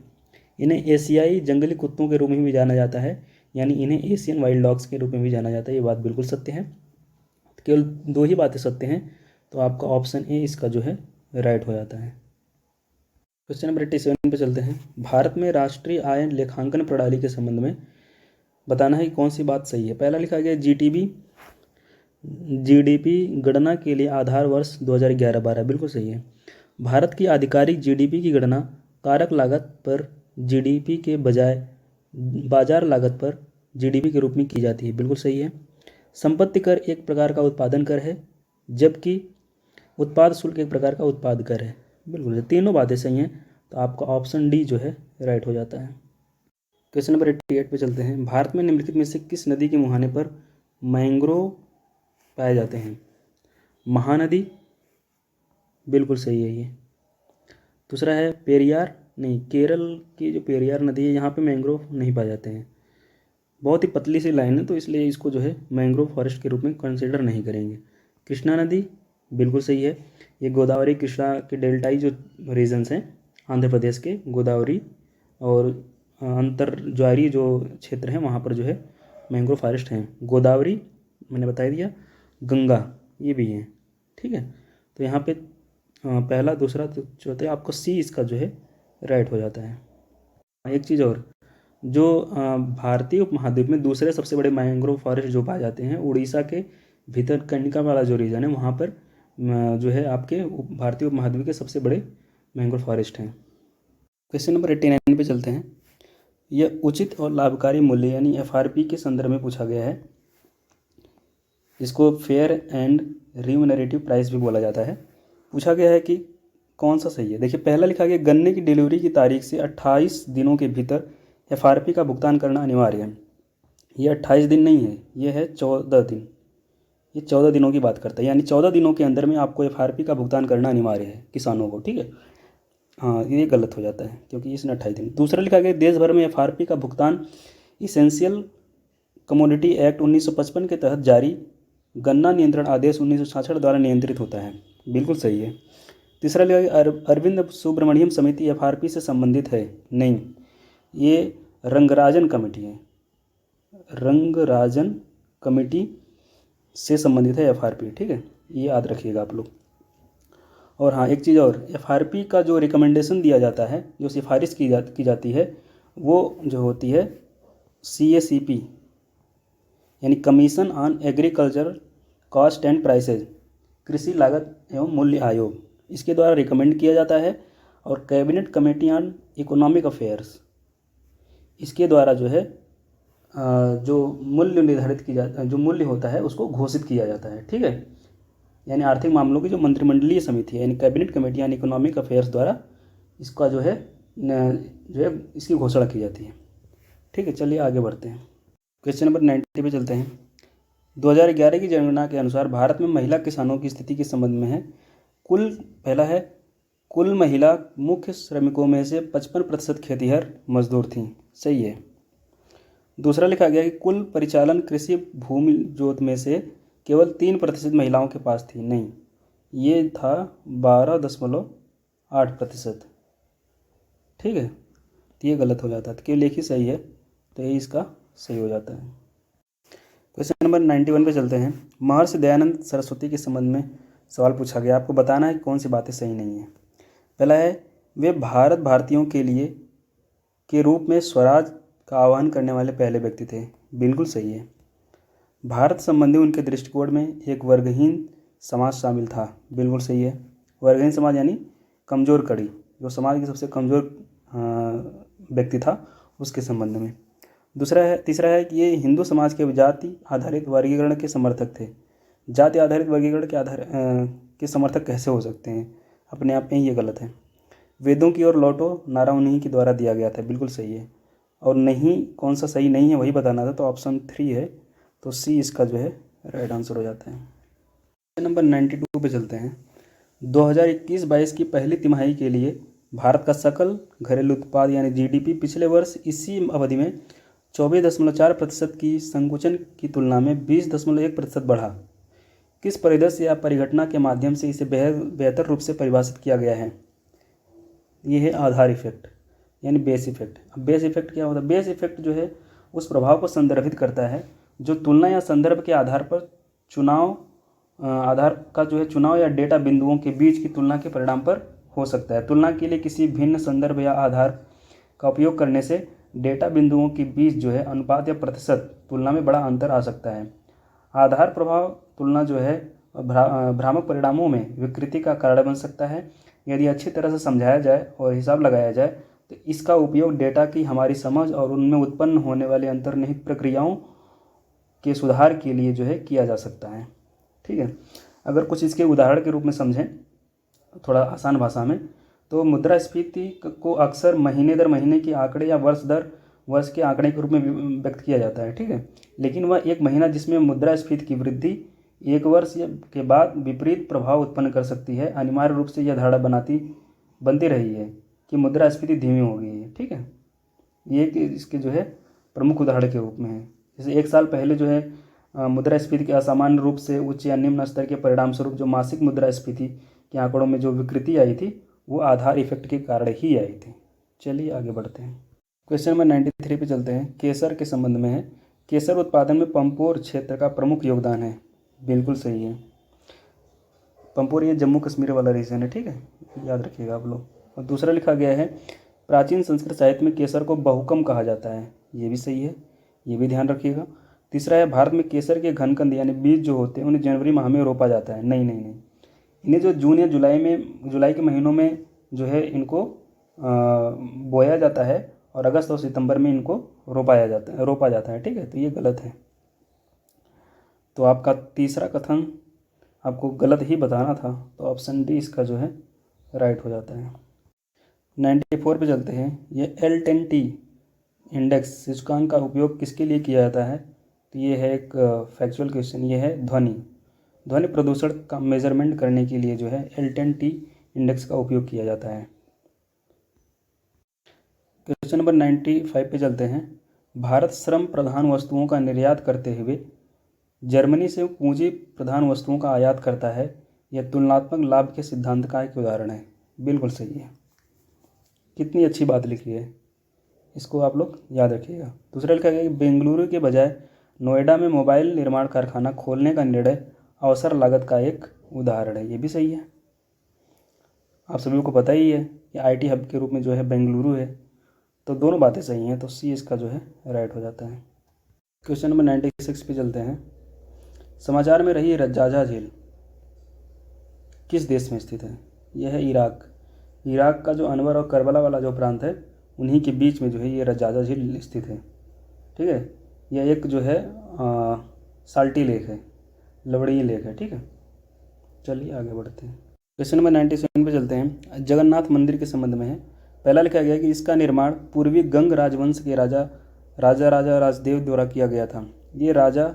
S1: इन्हें एशियाई जंगली कुत्तों के रूप में भी जाना जाता है, यानी इन्हें एशियन वाइल्ड डॉग्स के रूप में भी जाना जाता है, ये बात बिल्कुल सत्य है। केवल दो ही बातें सत्य हैं, तो आपका ऑप्शन ए इसका जो है राइट हो जाता है। क्वेश्चन नंबर 87 पे चलते हैं। भारत में राष्ट्रीय आय लेखांकन प्रणाली के संबंध में बताना है कि कौन सी बात सही है। पहला लिखा गया जीडीपी गणना के लिए आधार वर्ष 2011-12, बिल्कुल सही है। भारत की आधिकारिक जीडीपी की गणना कारक लागत पर जीडीपी के बजाय बाजार लागत पर जीडीपी के रूप में की जाती है, बिल्कुल सही है। संपत्ति कर एक प्रकार का उत्पादन कर है, जबकि उत्पाद शुल्क एक प्रकार का उत्पाद कर है, बिल्कुल। तीनों बातें सही हैं, तो आपका ऑप्शन डी जो है राइट हो जाता है। क्वेश्चन नंबर 88 पे चलते हैं। भारत में निम्नलिखित में से किस नदी के मुहाने पर मैंग्रोव पाए जाते हैं। महानदी, बिल्कुल सही है ये। दूसरा है पेरियार, नहीं, केरल की जो पेरियार नदी है यहाँ पे मैंग्रोव नहीं पाए जाते हैं, बहुत ही पतली सी लाइन है, तो इसलिए इसको जो है मैंग्रोव फॉरेस्ट के रूप में कंसिडर नहीं करेंगे। कृष्णा नदी, बिल्कुल सही है। ये गोदावरी कृष्णा के डेल्टाई जो रीजन्स हैं आंध्र प्रदेश के, गोदावरी और अंतर ज्वारी जो क्षेत्र हैं वहाँ पर जो है मैंग्रोव फॉरेस्ट हैं। गोदावरी मैंने बता दिया, गंगा ये भी है, ठीक है। तो यहाँ पे पहला, दूसरा, चौथा, आपको सी इसका जो है राइट हो जाता है। एक चीज़ और, जो भारतीय उपमहाद्वीप में दूसरे सबसे बड़े मैंग्रोव फॉरेस्ट जो पाए जाते हैं, उड़ीसा के भितरकनिका वाला जो रीजन है वहाँ पर जो है आपके भारतीय उपमहाद्वीप के सबसे बड़े मैंग्रोव फॉरेस्ट हैं। क्वेश्चन नंबर 89 पे चलते हैं। यह उचित और लाभकारी मूल्य यानी एफआरपी के संदर्भ में पूछा गया है। इसको फेयर एंड रिम्यूनरेटिव प्राइस भी बोला जाता है। पूछा गया है कि कौन सा सही है। देखिए, पहला लिखा गया गन्ने की डिलीवरी की तारीख से 28 दिनों के भीतर एफआरपी का भुगतान करना अनिवार्य है। ये 28 दिन नहीं है, ये है 14 दिन। ये 14 दिनों की बात करता है, यानी 14 दिनों के अंदर में आपको एफआरपी का भुगतान करना अनिवार्य है किसानों को, ठीक है। हाँ, ये गलत हो जाता है क्योंकि इसने 28 दिन। दूसरा लिखा गया देश भर में एफआरपी का भुगतान इसेंशियल कमोडिटी एक्ट 1955 के तहत जारी गन्ना नियंत्रण आदेश 1966 द्वारा नियंत्रित होता है, बिल्कुल सही है। तीसरा लिखा गया अरविंद सुब्रमण्यम समिति एफआरपी से संबंधित है, नहीं, ये रंगराजन कमेटी है, रंगराजन कमेटी से संबंधित है एफआरपी, ठीक है, ये याद रखिएगा आप लोग। और हाँ, एक चीज़ और, एफआरपी का जो रिकमेंडेशन दिया जाता है, जो सिफारिश की जाती है, वो जो होती है CACP यानी commission on agriculture cost and prices, कृषि लागत एवं मूल्य आयोग, इसके द्वारा रिकमेंड किया जाता है। और cabinet committee on economic affairs, इसके द्वारा जो है जो मूल्य निर्धारित की जाता, जो मूल्य होता है उसको घोषित किया जाता है, ठीक है। यानी आर्थिक मामलों की जो मंत्रिमंडलीय समिति है यानी cabinet committee on economic affairs द्वारा इसका जो है इसकी घोषणा की जाती है, ठीक है। चलिए आगे बढ़ते हैं। क्वेश्चन नंबर 90 पे चलते हैं। 2011 की जनगणना के अनुसार भारत में महिला किसानों की स्थिति के संबंध में है। पहला है कुल महिला मुख्य श्रमिकों में से 55% खेतिहर मजदूर थीं, सही है। दूसरा लिखा गया कि कुल परिचालन कृषि भूमि जोत में से केवल 3% महिलाओं के पास थी, नहीं, ये था 12.8%, ठीक है। तो ये गलत हो जाता है, केवल एक ही सही है, तो ये इसका सही हो जाता है। क्वेश्चन नंबर 91 पे चलते हैं। महर्षि दयानंद सरस्वती के संबंध में सवाल पूछा गया, आपको बताना है कि कौन सी बातें सही नहीं है। पहला है वे भारतीयों के लिए के रूप में स्वराज का आह्वान करने वाले पहले व्यक्ति थे, बिल्कुल सही है। भारत संबंधी उनके दृष्टिकोण में एक वर्गहीन समाज शामिल था, बिल्कुल सही है। वर्गहीन समाज यानी कमज़ोर कड़ी, जो समाज की सबसे कमज़ोर व्यक्ति था उसके संबंध में। तीसरा है कि ये हिंदू समाज के जाति आधारित वर्गीकरण के समर्थक थे। जाति आधारित वर्गीकरण के समर्थक कैसे हो सकते हैं, अपने आप में ही ये गलत है। वेदों की ओर लौटो नारा उन्हीं के द्वारा दिया गया था, बिल्कुल सही है। और नहीं कौन सा सही नहीं है वही बताना था, तो ऑप्शन 3 है, तो सी इसका जो है राइट आंसर हो जाता है। क्वेश्चन नंबर 92 पे चलते हैं। 2021-22 की पहली तिमाही के लिए भारत का सकल घरेलू उत्पाद यानी जीडीपी पिछले वर्ष इसी अवधि में 24.4% की संकुचन की तुलना में 20.1% बढ़ा। किस परिदृश्य या परिघटना के माध्यम से इसे बेहतर रूप से परिभाषित किया गया है? ये है आधार इफेक्ट यानी बेस इफेक्ट। अब बेस इफेक्ट क्या होता है? बेस इफेक्ट जो है उस प्रभाव को संदर्भित करता है जो तुलना या संदर्भ के आधार पर चुनाव या डेटा बिंदुओं के बीच की तुलना के परिणाम पर हो सकता है। तुलना के लिए किसी भिन्न संदर्भ या आधार का उपयोग करने से डेटा बिंदुओं के बीच जो है अनुपात या प्रतिशत तुलना में बड़ा अंतर आ सकता है। आधार प्रभाव तुलना जो है भ्रामक परिणामों में विकृति का कारण बन सकता है। यदि अच्छी तरह से समझाया जाए और हिसाब लगाया जाए तो इसका उपयोग डेटा की हमारी समझ और उनमें उत्पन्न होने वाले अंतर्निहित प्रक्रियाओं के सुधार के लिए जो है किया जा सकता है। ठीक है, अगर कुछ इसके उदाहरण के रूप में समझें थोड़ा आसान भाषा में, तो मुद्रास्फीति को अक्सर महीने दर महीने के आंकड़े या वर्ष दर वर्ष के आंकड़े के रूप में व्यक्त किया जाता है। ठीक है, लेकिन वह एक महीना जिसमें मुद्रास्फीति की वृद्धि एक वर्ष के बाद विपरीत प्रभाव उत्पन्न कर सकती है, अनिवार्य रूप से यह धारणा बनती रही है कि मुद्रास्फीति धीमी हो गई है। ठीक है, ये इसके जो है प्रमुख उदाहरण के रूप में है। जैसे एक साल पहले जो है मुद्रास्फीति के असामान्य रूप से उच्च या निम्न स्तर के परिणाम स्वरूप जो मासिक मुद्रास्फीति के आंकड़ों में जो विकृति आई थी वो आधार इफेक्ट के कारण ही आई थी। चलिए आगे बढ़ते हैं। क्वेश्चन नंबर 93 पे चलते हैं। केसर के संबंध में है। केसर उत्पादन में पंपोर क्षेत्र का प्रमुख योगदान है। बिल्कुल सही है, पंपोर ये जम्मू कश्मीर वाला रीजन है। ठीक है, याद रखिएगा आप लोग। और दूसरा लिखा गया है प्राचीन संस्कृत साहित्य में केसर को बहुकम कहा जाता है। ये भी सही है, ये भी ध्यान रखिएगा। तीसरा है भारत में केसर के घनकंद यानी बीज जो होते हैं उन्हें जनवरी माह में रोपा जाता है। नहीं, इन्हें जो जून या जुलाई के महीनों में जो है इनको बोया जाता है और अगस्त और सितंबर में इनको रोपा जाता है। ठीक है, तो ये गलत है। तो आपका तीसरा कथन आपको गलत ही बताना था, तो ऑप्शन डी इसका जो है राइट हो जाता है। 94 पे चलते हैं। ये L10T इंडेक्स सूचकांक का उपयोग किसके लिए किया जाता है? तो ये है एक फैक्चुअल क्वेश्चन। ये है ध्वनि प्रदूषण का मेजरमेंट करने के लिए जो है L10T इंडेक्स का उपयोग किया जाता है। क्वेश्चन नंबर 95 पे चलते हैं। भारत श्रम प्रधान वस्तुओं का निर्यात करते हुए जर्मनी से पूंजी प्रधान वस्तुओं का आयात करता है। यह तुलनात्मक लाभ के सिद्धांत का एक उदाहरण है। बिल्कुल सही है, कितनी अच्छी बात लिखी है, इसको आप लोग याद रखिएगा। दूसरा लिखा गया कि बेंगलुरु के बजाय नोएडा में मोबाइल निर्माण कारखाना खोलने का निर्णय अवसर लागत का एक उदाहरण है। ये भी सही है, आप सभी को पता ही है कि IT हब के रूप में जो है बेंगलुरु है, तो दोनों बातें सही हैं, तो सी इसका जो है राइट हो जाता है। क्वेश्चन नंबर 96 पे चलते हैं। समाचार में रही रजाजा झील किस देश में स्थित है? यह है इराक का जो अनवर और करबला वाला जो प्रांत है उन्हीं के बीच में जो है ये रजाजा झील स्थित है। ठीक है, यह एक जो है साल्टी लेक है, लवणीय लेक है। ठीक है, चलिए आगे बढ़ते हैं। क्वेश्चन नंबर 97 पे चलते हैं। जगन्नाथ मंदिर के संबंध में है। पहला लिखा गया कि इसका निर्माण पूर्वी गंग राजवंश के राजा राजदेव द्वारा किया गया था। ये राजा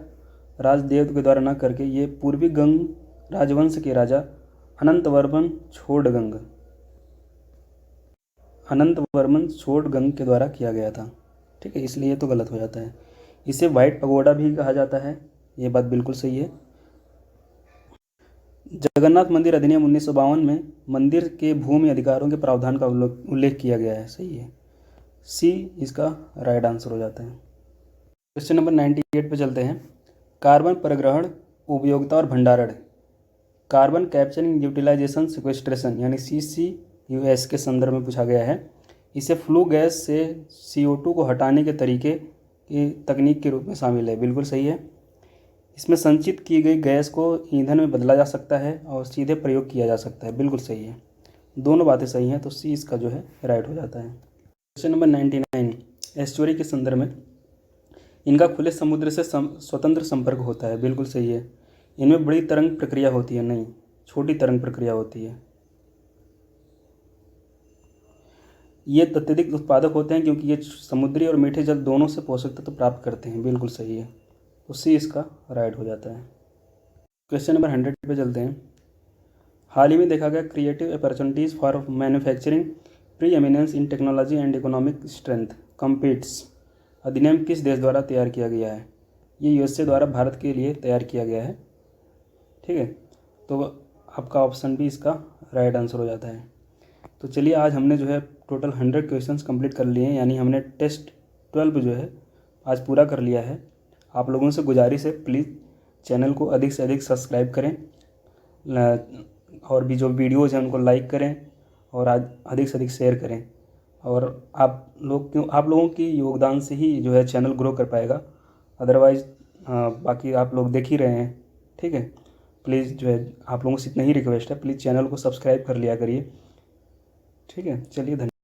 S1: राजदेव के द्वारा न करके ये पूर्वी गंग राजवंश के राजा अनंतवर्मन छोड़गंग के द्वारा किया गया था। ठीक है, इसलिए तो गलत हो जाता है। इसे वाइट पगोडा भी कहा जाता है, ये बात बिल्कुल सही है। जगन्नाथ मंदिर अधिनियम 1952 में मंदिर के भूमि अधिकारों के प्रावधान का उल्लेख किया गया है। सही है, सी इसका राइट आंसर हो जाता है। क्वेश्चन नंबर 98 पे चलते हैं। कार्बन परिग्रहण, उपयोगिता और भंडारण, कार्बन कैप्चरिंग यूटिलाइजेशन सिक्वेस्ट्रेशन यानी CCUS के संदर्भ में पूछा गया है। इसे फ्लू गैस से CO2 को हटाने के तकनीक के रूप में शामिल है। बिल्कुल सही है। इसमें संचित की गई गैस को ईंधन में बदला जा सकता है और सीधे प्रयोग किया जा सकता है। बिल्कुल सही है, दोनों बातें सही हैं, तो सी इसका जो है राइट हो जाता है। Question number 99। एस्चुरी के संदर्भ में इनका खुले समुद्र से स्वतंत्र संपर्क होता है। बिल्कुल सही है। इनमें बड़ी तरंग प्रक्रिया होती है, नहीं, छोटी तरंग प्रक्रिया होती है। ये अत्यधिक उत्पादक होते हैं क्योंकि ये समुद्री और मीठे जल दोनों से पोषक तत्व प्राप्त करते हैं। बिल्कुल सही है, तो सी इसका राइट हो जाता है। क्वेश्चन नंबर 100 पे चलते हैं। हाल ही में देखा गया creative opportunities for manufacturing pre eminence in technology and economic strength competes अधिनियम किस देश द्वारा तैयार किया गया है? ये यूएसए द्वारा भारत के लिए तैयार किया गया है। ठीक है, तो आपका ऑप्शन भी इसका राइट आंसर हो जाता है। तो चलिए, आज हमने जो है टोटल 100 क्वेश्चंस कंप्लीट कर लिए हैं, यानी हमने टेस्ट 12 जो है आज पूरा कर लिया है। आप लोगों से गुजारिश है, प्लीज़ चैनल को अधिक से अधिक सब्सक्राइब करें और भी जो वीडियोज़ हैं उनको लाइक करें और आज अधिक से अधिक शेयर करें। और आप लोगों की योगदान से ही जो है चैनल ग्रो कर पाएगा, अदरवाइज़ बाकी आप लोग देख ही रहे हैं। ठीक है, प्लीज़ जो है आप लोगों से इतना ही रिक्वेस्ट है, प्लीज़ चैनल को सब्सक्राइब कर लिया करिए। ठीक है, चलिए धन्यवाद।